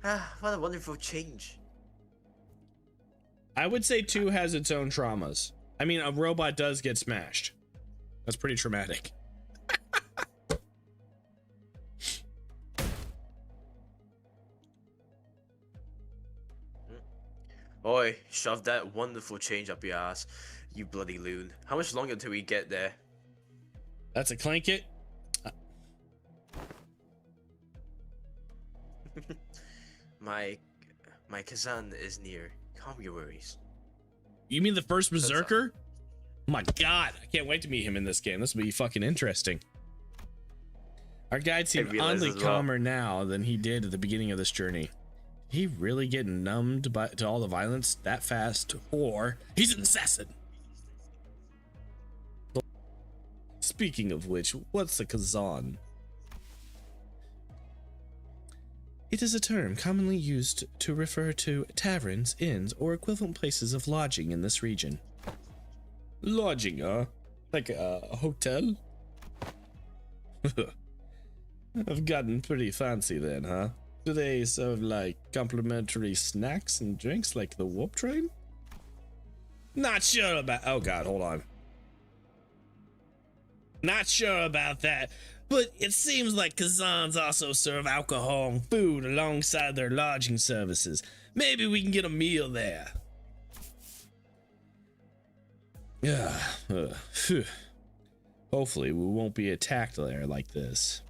Ah, what a wonderful change. I would say 2 has its own traumas. I mean, a robot does get smashed. That's pretty traumatic. Oi, shove that wonderful change up your ass, you bloody loon. How much longer till we get there? That's a clanket. My Kazan is near. Calm your worries. You mean the first berserker? Oh my god, I can't wait to meet him in this game. This will be fucking interesting. Our guide seemed oddly calmer now than he did at the beginning of this journey. Did he really get numbed to all the violence that fast, or he's an assassin? Speaking of which, what's a Kazan? It is a term commonly used to refer to taverns, inns, or equivalent places of lodging in this region. Lodging, like a hotel? I've gotten pretty fancy then, huh? Do they serve like complimentary snacks and drinks like the warp train? Not sure about. Oh god, hold on. Not sure about that, but it seems like Kazans also serve alcohol and food alongside their lodging services. Maybe we can get a meal there. Yeah. Hopefully we won't be attacked there like this.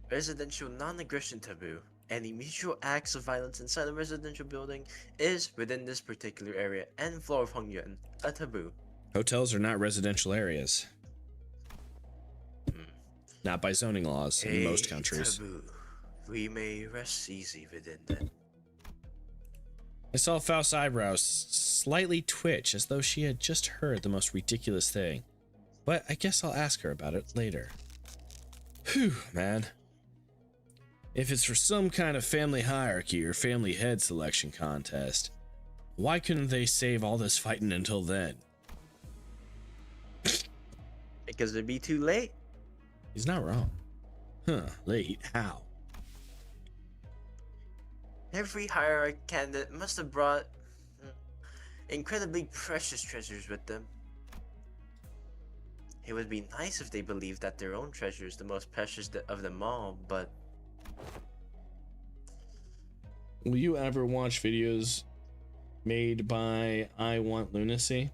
Residential non-aggression taboo. Any mutual acts of violence inside a residential building is, within this particular area and floor of Hongyuan, a taboo. Hotels are not residential areas. Not by zoning laws in most countries. Taboo. We may rest easy within that. I saw Faust's eyebrows slightly twitch as though she had just heard the most ridiculous thing. But I guess I'll ask her about it later. Whew, man. If it's for some kind of family hierarchy or family head selection contest, why couldn't they save all this fighting until then? Because it'd be too late. He's not wrong. Huh, late, how? Every hierarchy candidate must have brought incredibly precious treasures with them. It would be nice if they believed that their own treasure is the most precious of them all, but... Will you ever watch videos made by I Want Lunacy?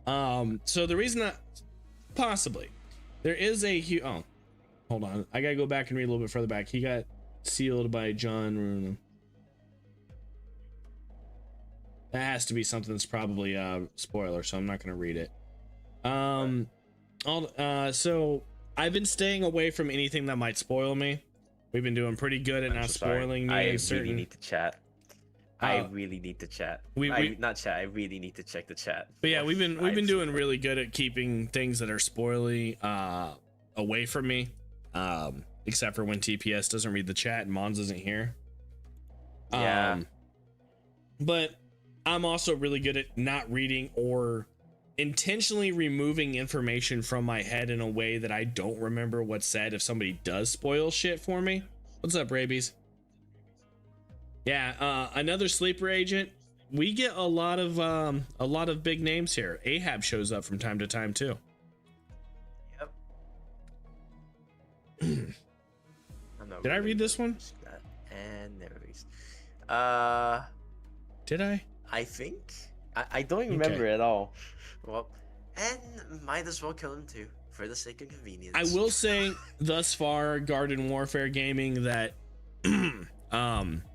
So the reason that... Possibly. There is a... Oh, hold on. I gotta go back and read a little bit further back. He got sealed by John Rune. That has to be something that's probably a spoiler, so I'm not gonna read it. So I've been staying away from anything that might spoil me. We've been doing pretty good at not spoiling me. I really need to chat. I really need to chat. Not chat. I really need to check the chat. But yeah, we've been doing really good at keeping things that are spoily away from me. Except for when TPS doesn't read the chat and Mons isn't here. Yeah. But I'm also really good at not reading or intentionally removing information from my head in a way that I don't remember what's said if somebody does spoil shit for me. What's up, Rabies? Yeah, another sleeper agent. We get a lot of big names here. Ahab shows up from time to time too. Yep. Did I read this one? and never face. Did I? I think I don't remember at all. Well, and might as well kill him too for the sake of convenience. I will say thus far, Garden Warfare Gaming, that the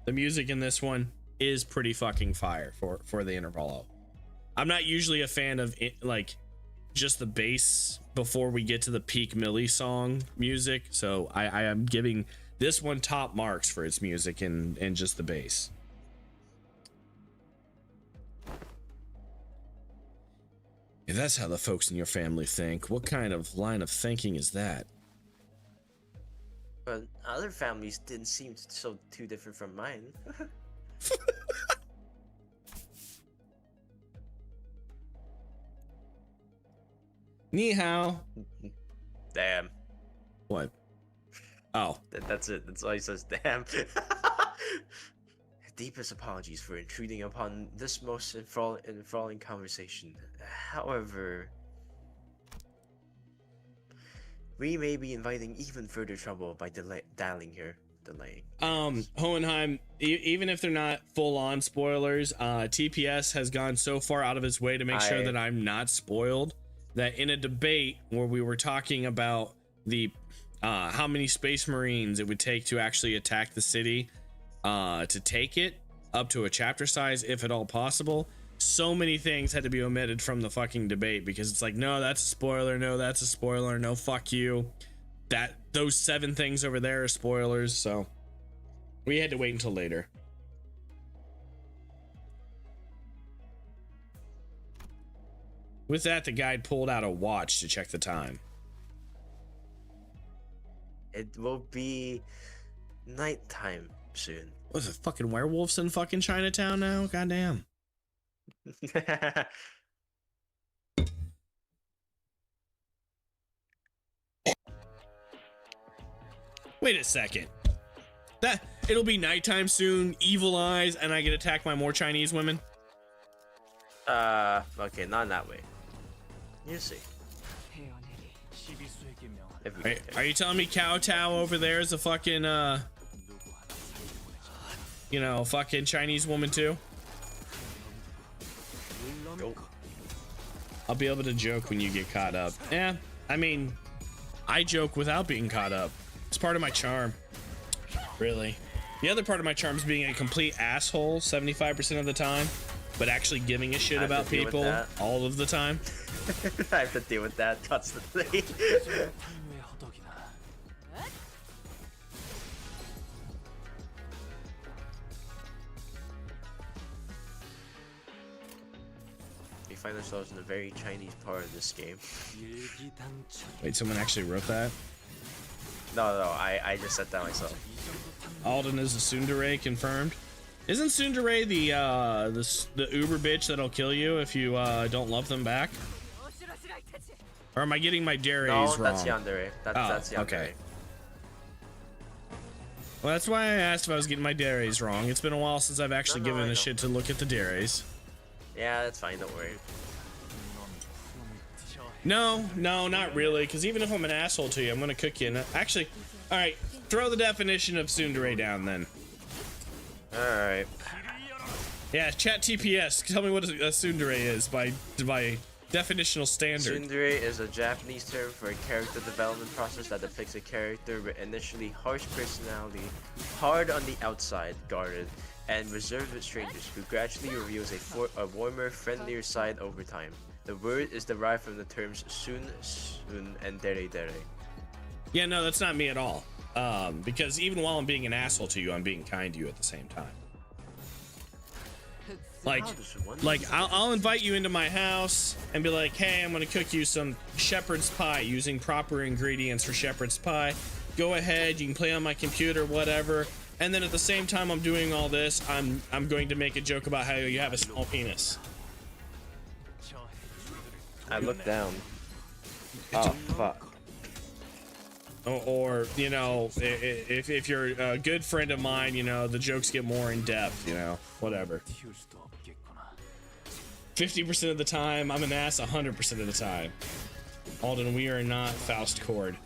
music in this one is pretty fucking fire for the intervalo. I'm not usually a fan of it, like just the bass before we get to the peak Millie song music, so I am giving this one top marks for its music and just the bass. If that's how the folks in your family think, what kind of line of thinking is that? But other families didn't seem so too different from mine. Ni hao. Damn. What? Oh. That's it. That's why he says damn. Deepest apologies for intruding upon this most enthralling conversation. However, we may be inviting even further trouble by delaying. Hohenheim, even if they're not full-on spoilers, TPS has gone so far out of its way to make sure that I'm not spoiled, that in a debate where we were talking about the how many Space Marines it would take to actually attack the city, to take it up to a chapter size, if at all possible, so many things had to be omitted from the fucking debate because it's like, no, that's a spoiler, no, that's a spoiler, no, fuck you, that those 7 things over there are spoilers. So we had to wait until later. With that, the guide pulled out a watch to check the time. It will be nighttime soon. What's it, fucking werewolves in fucking Chinatown now? Goddamn. Wait a second. That it'll be nighttime soon, evil eyes, and I get attacked by more Chinese women? Okay, not in that way. You see. Wait, are you telling me Kowtow over there is a fucking you know, fucking Chinese woman too? Go. I'll be able to joke when you get caught up. Yeah, I mean, I joke without being caught up. It's part of my charm. Really. The other part of my charm is being a complete asshole 75% of the time, but actually giving a shit about people all of the time. I have to deal with that constantly. We find ourselves in a very Chinese part of this game. Wait, someone actually wrote that? No, I just said that myself. Alden is a tsundere, confirmed. Isn't tsundere the uber bitch that'll kill you if you don't love them back? Or am I getting my deres wrong? No, that's yandere. That's yandere. Okay. Well, that's why I asked if I was getting my deres wrong. It's been a while since I've actually given a shit to look at the deres. Yeah, that's fine. Don't worry. No, not really. Because even if I'm an asshole to you, I'm gonna cook you. Actually, all right. Throw the definition of tsundere down then. All right. Yeah, chat TPS. Tell me what a tsundere is by definitional standard. Tsundere is a Japanese term for a character development process that depicts a character with initially harsh personality, hard on the outside, guarded, and reserved with strangers, who gradually reveals a warmer, friendlier side over time. The word is derived from the terms sun, and dere. Yeah, no, that's not me at all. Because even while I'm being an asshole to you, I'm being kind to you at the same time. Like I'll invite you into my house and be like, hey, I'm gonna cook you some shepherd's pie using proper ingredients for shepherd's pie. Go ahead, you can play on my computer, whatever. And then at the same time I'm doing all this, I'm going to make a joke about how you have a small penis. I look down. Oh fuck. Or you know, if you're a good friend of mine, you know, the jokes get more in depth, you know, whatever. 50% of the time, I'm an ass 100% of the time. Alden, we are not Faust Cord.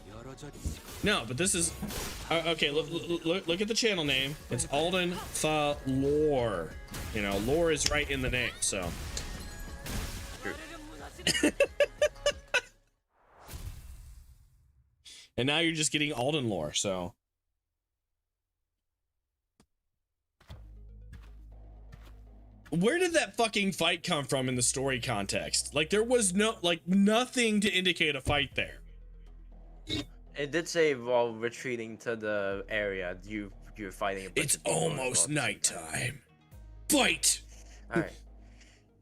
No, but this is okay. Look at the channel name. It's 𝐸𝐴𝐿𝐴. You know, lore is right in the name. So. And now you're just getting Alden lore. So. Where did that fucking fight come from in the story context? Like there was nothing to indicate a fight there. It did say while retreating to the area, you're fighting. It's almost nighttime. Fight! All right.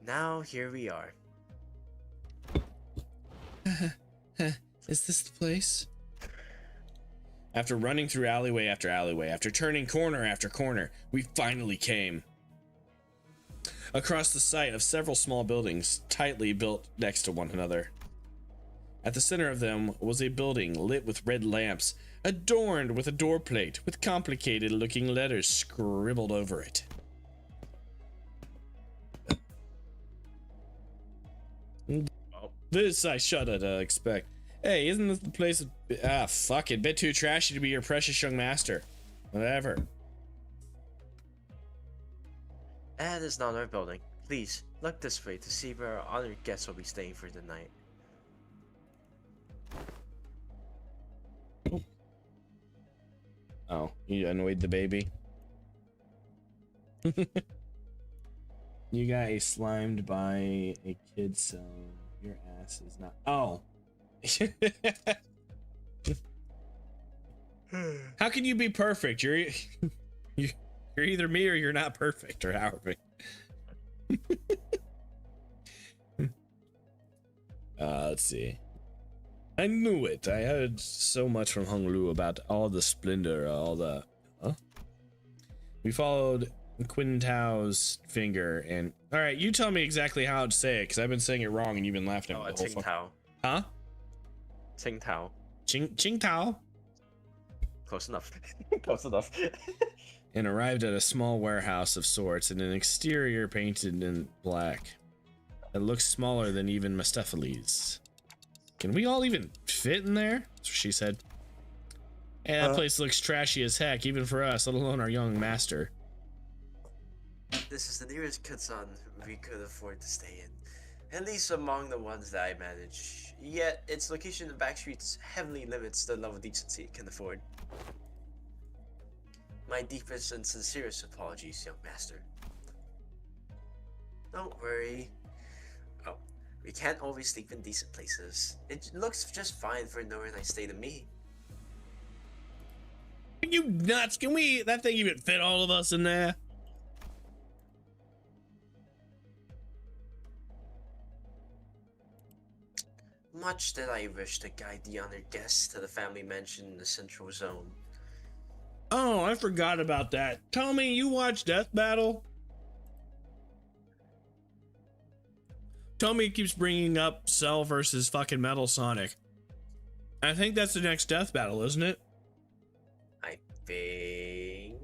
Now here we are. Is this the place? After running through alleyway after alleyway, after turning corner after corner, we finally came across the site of several small buildings tightly built next to one another. At the center of them was a building lit with red lamps, adorned with a door plate with complicated looking letters scribbled over it. This I shudder to expect. Hey, isn't this the place? Fuck it. Bit too trashy to be your precious young master. Whatever. That is not our building. Please, look this way to see where our honored guests will be staying for the night. Oh, you annoyed the baby? You got slimed by a kid, so your ass is not. Oh. How can you be perfect? You're either me or you're not perfect, or however. Let's see. I knew it. I heard so much from Hung Lu about all the splendor, all the. Huh? We followed 𝐸𝐴𝐬𝐿's finger, and all right, you tell me exactly how to say it, because I've been saying it wrong, and you've been laughing at me the whole 𝐸𝐴𝐬𝐿. Huh? 𝐸𝐴𝐬𝐿. 𝐸𝐴𝐬𝐿. Close enough. Close enough. And arrived at a small warehouse of sorts, in an exterior painted in black. It looks smaller than even Mephistopheles. Can we all even fit in there? That's what she said. Hey, that place looks trashy as heck, even for us, let alone our young master. This is the nearest Kutsan we could afford to stay in. At least among the ones that I manage. Yet, its location in the back streets heavily limits the level of decency it can afford. My deepest and sincerest apologies, young master. Don't worry. Oh, we can't always sleep in decent places. It looks just fine for no nice stay to me. Are you nuts? Can we, that thing even fit all of us in there? Much that I wish to guide the honored guests to the family mansion in the central zone. Oh, I forgot about that. Tell me, you watch Death Battle? Tommy keeps bringing up Cell versus fucking Metal Sonic. I think that's the next Death Battle, isn't it? I think.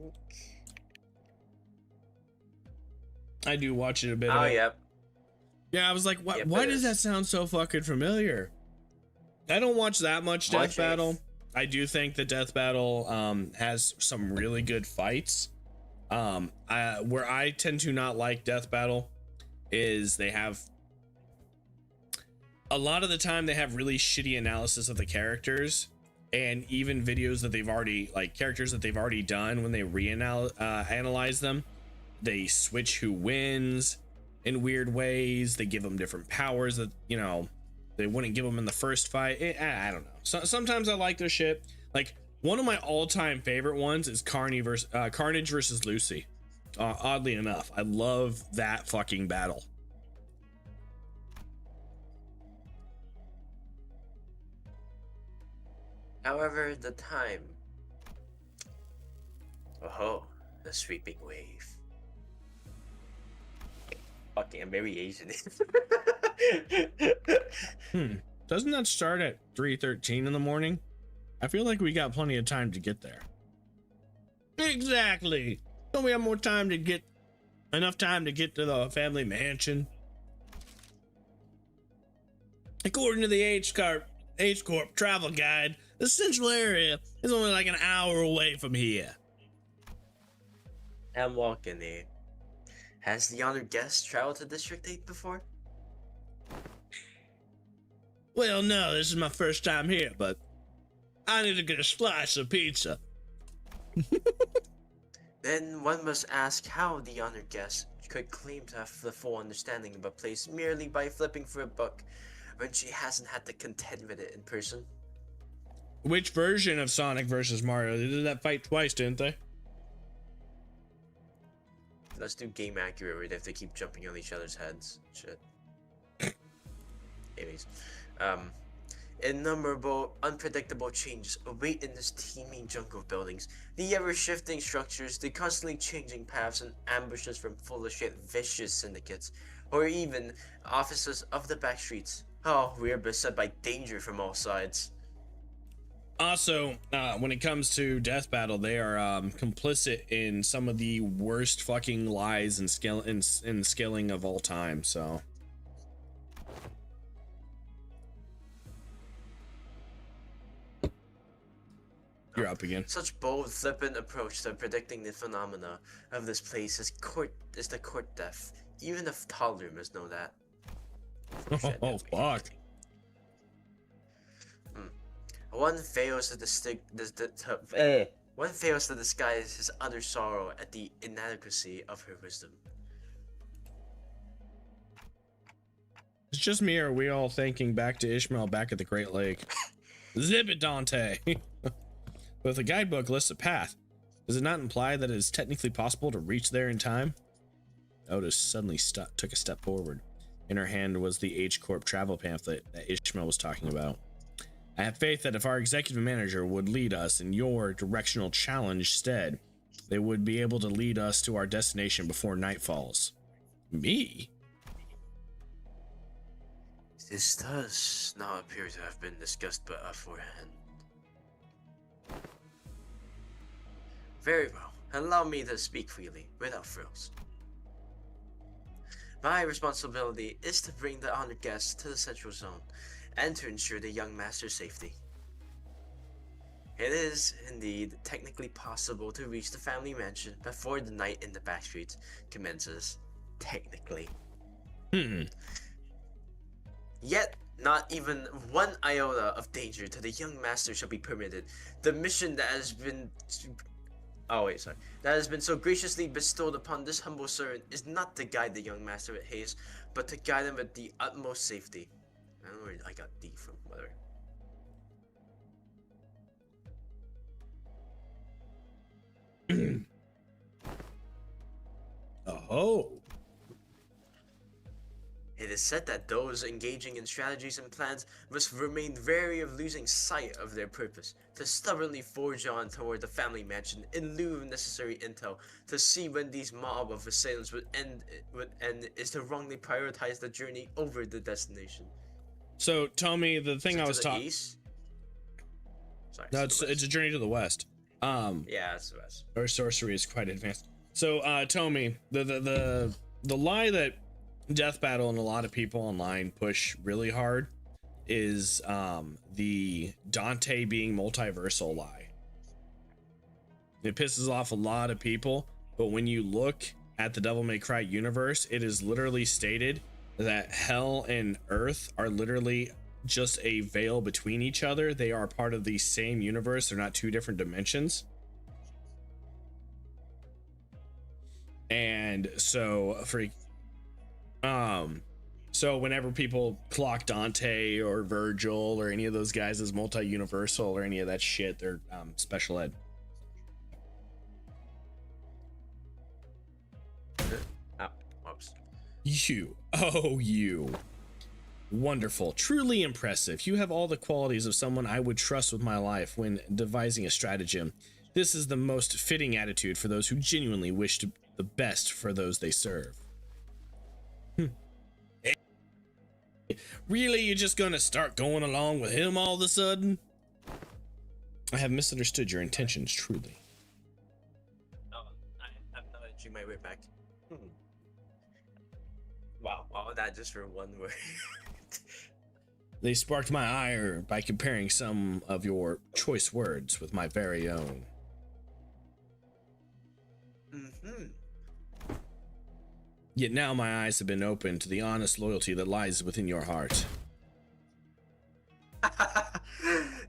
I do watch it a bit. Oh, yep. Yeah, I was like, Yep, why it does is. that sound so fucking familiar? I don't watch that much Death Watch it. Battle. I do think that Death Battle has some really good fights. Where I tend to not like Death Battle is they have a lot of the time they have really shitty analysis of the characters, and even videos that they've already, like characters that they've already done, when they analyze them, they switch who wins in weird ways. They give them different powers that, you know, they wouldn't give them in the first fight. I don't know. Sometimes I like their shit. Like one of my all-time favorite ones is Carnage versus Lucy. Oddly enough, I love that fucking battle. However, the time. Oh, the sweeping wave. Okay, I'm very Asian. Doesn't that start at 3:13 in the morning? I feel like we got plenty of time to get there. Exactly. Don't we have more time to get, enough time to get to the family mansion? According to the 𝐓𝐡𝐢𝐬 travel guide, The central area is only like an hour away from here. I'm walking there. Has the honored guest traveled to District 8 before? Well, no, this is my first time here, but I need to get a slice of pizza. Then one must ask how the honored guest could claim to have the full understanding of a place merely by flipping for a book when she hasn't had to contend with it in person. Which version of Sonic versus Mario? They did that fight twice, didn't they? Let's do game accurate where they have to keep jumping on each other's heads. Shit. Anyways. Innumerable, unpredictable changes await in this teeming jungle of buildings. The ever-shifting structures, the constantly changing paths and ambushes from full of shit vicious syndicates, or even officers of the back streets. Oh, we are beset by danger from all sides. Also, when it comes to Death Battle, they are complicit in some of the worst fucking lies and skilling of all time, so... You're up again. Such bold, flippant approach to predicting the phenomena of this place is the court death. Even a toddler must know that. Oh, fuck. One fails to disguise his utter sorrow at the inadequacy of her wisdom. It's just me, or are we all thinking back to Ishmael back at the Great Lake? Zip it, Dante! But if the guidebook lists a path, does it not imply that it is technically possible to reach there in time? Otis suddenly took a step forward. In her hand was the 𝐓𝐡𝐢𝐬 travel pamphlet that Ishmael was talking about. I have faith that if our executive manager would lead us in your directional challenge stead, they would be able to lead us to our destination before night falls. Me? This does not appear to have been discussed beforehand. Very well. Allow me to speak freely, without frills. My responsibility is to bring the honored guests to the central zone, and to ensure the young master's safety. It is, indeed, technically possible to reach the family mansion before the night in the back streets commences. Technically. Yet, not even one iota of danger to the young master shall be permitted. The mission that has been... that has been so graciously bestowed upon this humble servant is not to guide the young master at haste, but to guide him with the utmost safety. I don't know where I got D from, whatever. Oh. It is said that those engaging in strategies and plans must remain wary of losing sight of their purpose, to stubbornly forge on toward the family mansion in lieu of necessary intel, to see when these mob of assailants would end is to wrongly prioritize the journey over the destination. So, Tommy, the thing I was talking... Sorry. No, it's a journey to the west. Yeah, it's the west. Our sorcery is quite advanced. So, Tommy, the lie that Death Battle and a lot of people online push really hard is the Dante being multiversal lie. It pisses off a lot of people, but when you look at the Devil May Cry universe, it is literally stated that hell and earth are literally just a veil between each other. They are part of the same universe. They're not two different dimensions. And so so whenever people clock Dante or Virgil or any of those guys as multi-universal or any of that shit, they're special ed. Oops. You. Wonderful, truly impressive. You have all the qualities of someone I would trust with my life when devising a stratagem. This is the most fitting attitude for those who genuinely wish to the best for those they serve. Really, you're just gonna start going along with him all of a sudden? I have misunderstood your intentions, truly. I'm not edging my way back. Wow, all that just for one word. They sparked my ire by comparing some of your choice words with my very own. Yet now my eyes have been opened to the honest loyalty that lies within your heart.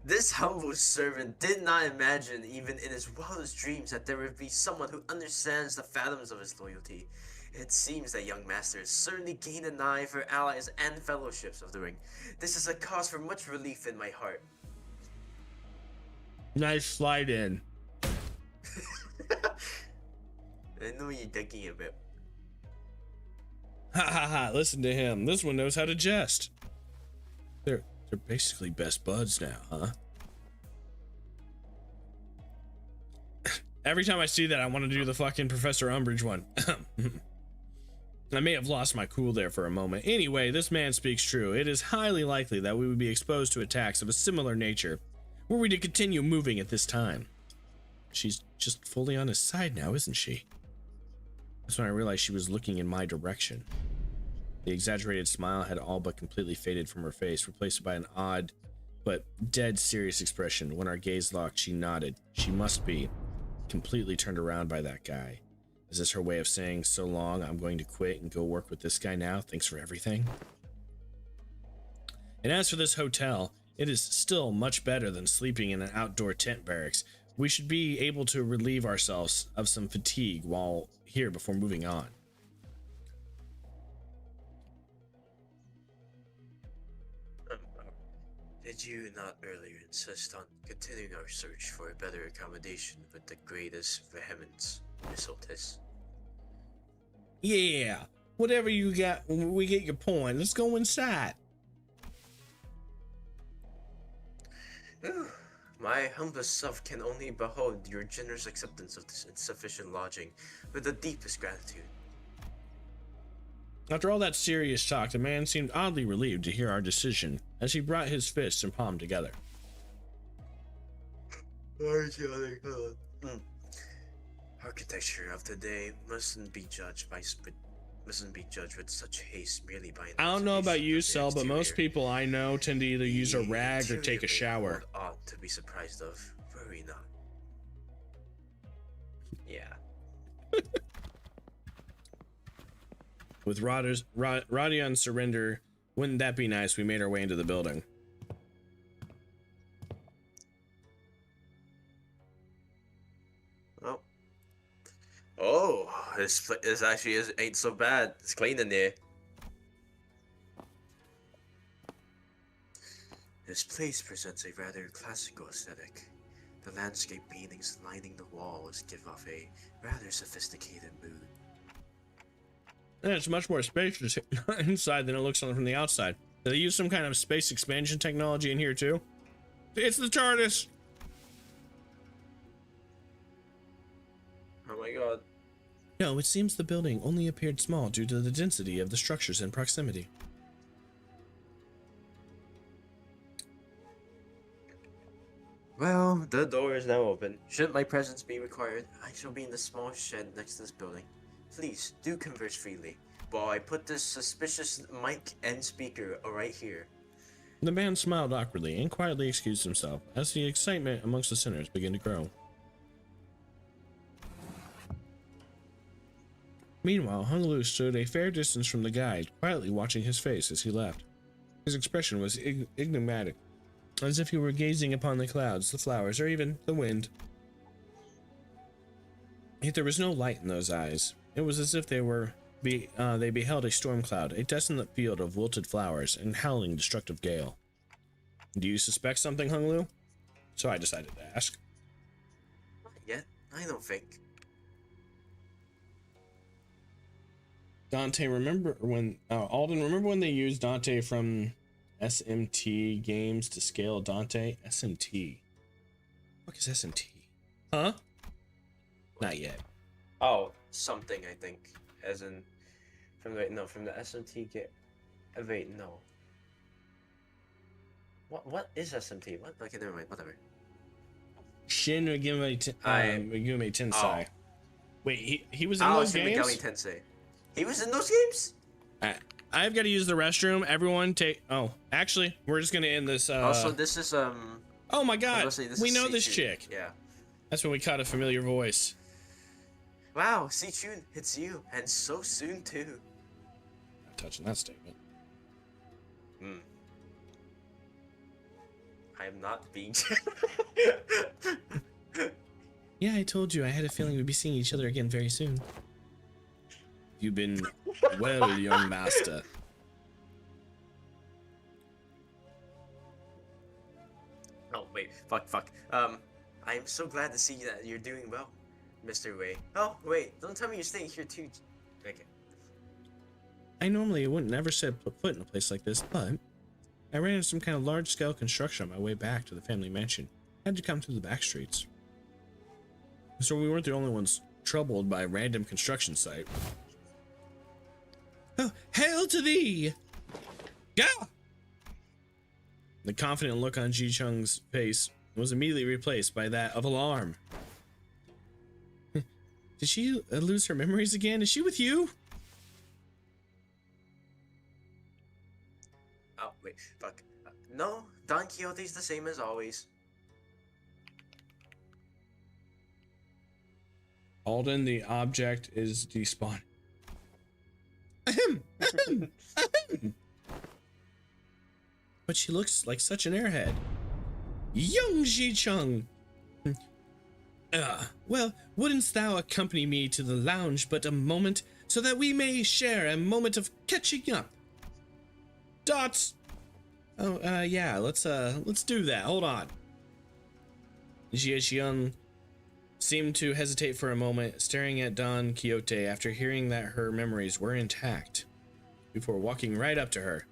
This humble servant did not imagine, even in his wildest dreams, that there would be someone who understands the fathoms of his loyalty. It seems that young master has certainly gained an eye for allies and fellowships of the ring. This is a cause for much relief in my heart. Nice slide in. I know you're digging a bit. Ha ha ha, listen to him. This one knows how to jest. They're basically best buds now, huh? Every time I see that, I want to do the fucking Professor Umbridge one. I may have lost my cool there for a moment. Anyway, this man speaks true. It is highly likely that we would be exposed to attacks of a similar nature were we to continue moving at this time. She's just fully on his side now, isn't she? That's when I realized she was looking in my direction. The exaggerated smile had all but completely faded from her face, replaced by an odd but dead serious expression. When our gaze locked, she nodded. She must be completely turned around by that guy. Is this her way of saying, so long, I'm going to quit and go work with this guy now? Thanks for everything. And as for this hotel, it is still much better than sleeping in an outdoor tent barracks. We should be able to relieve ourselves of some fatigue while here before moving on. Did you not earlier insist on continuing our search for a better accommodation with the greatest vehemence, Miss Otis? Yeah, whatever you got, we get your point. Let's go inside. My humblest self can only behold your generous acceptance of this insufficient lodging with the deepest gratitude. After all that serious talk, the man seemed oddly relieved to hear our decision as he brought his fists and palm together. Architecture of today mustn't be judged with such haste merely by. I don't know about you, Cell, but most people I know tend to either use a rag or take a shower. Ought to be surprised of, worry not. Yeah. With Radion's surrender, wouldn't that be nice? We made our way into the building. Oh, this actually ain't so bad. It's clean in there. This place presents a rather classical aesthetic. The landscape paintings lining the walls give off a rather sophisticated mood. And it's much more spacious inside than it looks from the outside. Do they use some kind of space expansion technology in here too? It's the TARDIS! Oh my god. No, it seems the building only appeared small due to the density of the structures in proximity. Well, the door is now open. Should my presence be required, I shall be in the small shed next to this building. Please, do converse freely, while I put this suspicious mic and speaker right here. The man smiled awkwardly and quietly excused himself as the excitement amongst the sinners began to grow. Meanwhile, Hung-Lu stood a fair distance from the guide, quietly watching his face as he left. His expression was enigmatic, as if he were gazing upon the clouds, the flowers, or even the wind. Yet there was no light in those eyes. It was as if they beheld a storm cloud, a desolate field of wilted flowers, and howling destructive gale. Do you suspect something, Hung-Lu? So I decided to ask. Not yet, I don't think. Dante, remember when Alden, remember when they used Dante from SMT games to scale Dante? SMT. What is SMT? Huh? Not yet. Oh, something, I think. As in, from the SMT get. Wait, no. What is SMT? What? Okay, never mind, whatever. Shin Megami Tensei. Oh. Wait, he was in those Shin games? Megami Tensei. He was in those games? I've got to use the restroom. Everyone take. Oh, actually, we're just gonna end this. Also, this is Oh my I God, was gonna say, this we is know this Seichun. chick. Yeah. That's when we caught a familiar voice. Wow, 𝐸chun, it's you, and so soon too. Not touching that statement. Hmm. I am not being. Yeah, I told you. I had a feeling we'd be seeing each other again very soon. You've been well, young master. Oh wait, fuck. I am so glad to see that you're doing well, Mr. Wei. Oh, wait, don't tell me you're staying here too. Okay. I normally wouldn't never set foot in a place like this, but I ran into some kind of large-scale construction on my way back to the family mansion. Had to come through the back streets. So we weren't the only ones troubled by a random construction site. Oh, hail to thee! Go! The confident look on Ji-Chung's face was immediately replaced by that of alarm. Did she lose her memories again? Is she with you? Oh, wait, fuck. No, Don Quixote's the same as always. Alden, the object is despawned. Ahem, ahem, ahem. But she looks like such an airhead. Young Ji-Chung! Well, wouldn't thou accompany me to the lounge but a moment, so that we may share a moment of catching up? Dots! Oh, yeah, let's do that. Hold on. Ji-Chung seemed to hesitate for a moment, staring at Don Quixote after hearing that her memories were intact, before walking right up to her.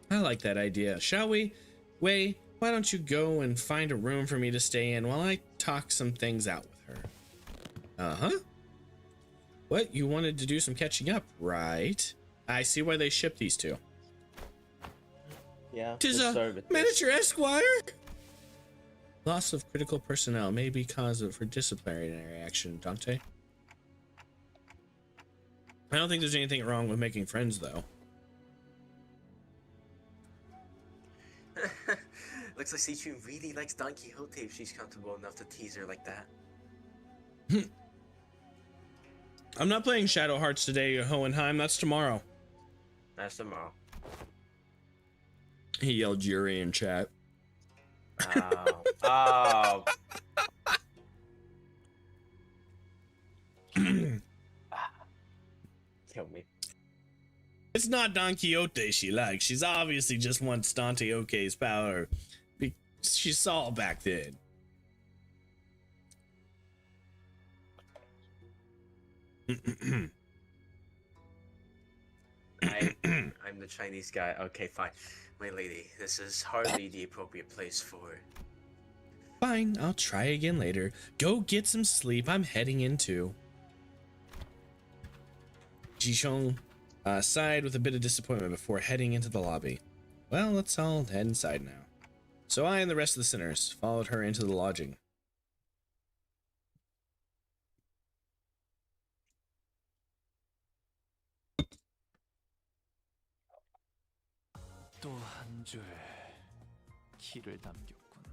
I like that idea. Shall we? Wei, why don't you go and find a room for me to stay in while I talk some things out with her? Uh-huh. What? You wanted to do some catching up, right? I see why they shipped these two. Yeah. 'Tis a miniature esquire? Loss of critical personnel may be cause for disciplinary action, Dante. I don't think there's anything wrong with making friends, though. Looks like 𝐸chun really likes Don Quixote if she's comfortable enough to tease her like that. I'm not playing Shadow Hearts today, Hohenheim. That's tomorrow. That's tomorrow. He yelled Yuri in chat. Oh. Oh. Kill me. It's not Don Quixote she likes. She's obviously just wants Dante Oke's power. She saw back then. I'm the Chinese guy. Okay, fine. My lady, this is hardly the appropriate place for... Fine, I'll try again later. Go get some sleep. I'm heading in too. Ji-Chung sighed with a bit of disappointment before heading into the lobby. Well, let's all head inside now. So I and the rest of the sinners followed her into the lodging. 또 한 줄 길을 남겼군.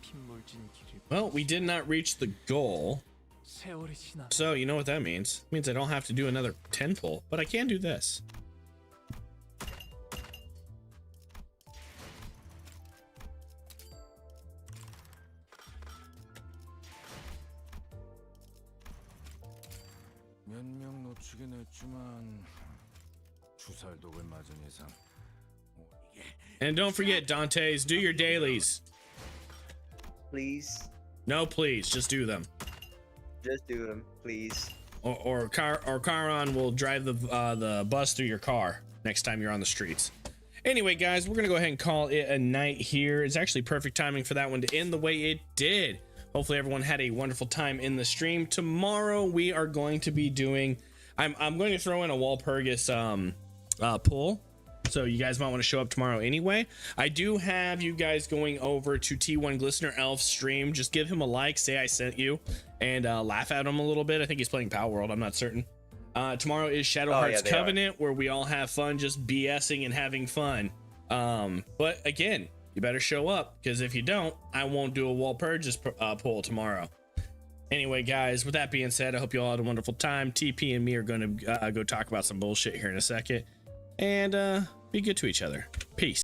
핏물진 길을. Well, we did not reach the goal. 세월이 지나. So, you know what that means. It means I don't have to do another 10 pull, but I can do this. 몇 명 놓치긴 했지만 주살독을 맞은 이상 And don't forget, Dantes, do your dailies. Please. No, please, just do them. Just do them, please. Or Charon will drive the bus through your car next time you're on the streets. Anyway, guys, we're gonna go ahead and call it a night here. It's actually perfect timing for that one to end the way it did. Hopefully everyone had a wonderful time in the stream. Tomorrow we are going to be doing, I'm going to throw in a Walpurgis pull, so you guys might want to show up tomorrow anyway. I do have you guys going over to T1 Glistener Elf's stream. Just give him a like, say I sent you, and laugh at him a little bit. I think he's playing Power World, I'm not certain. Tomorrow is Shadow Oh, Hearts yeah, they Covenant, where we all have fun just BSing and having fun. But again, you better show up, because if you don't, I won't do a wall purges poll tomorrow. Anyway, guys, with that being said, I hope you all had a wonderful time. TP and me are going to go talk about some bullshit here in a second. And be good to each other. Peace.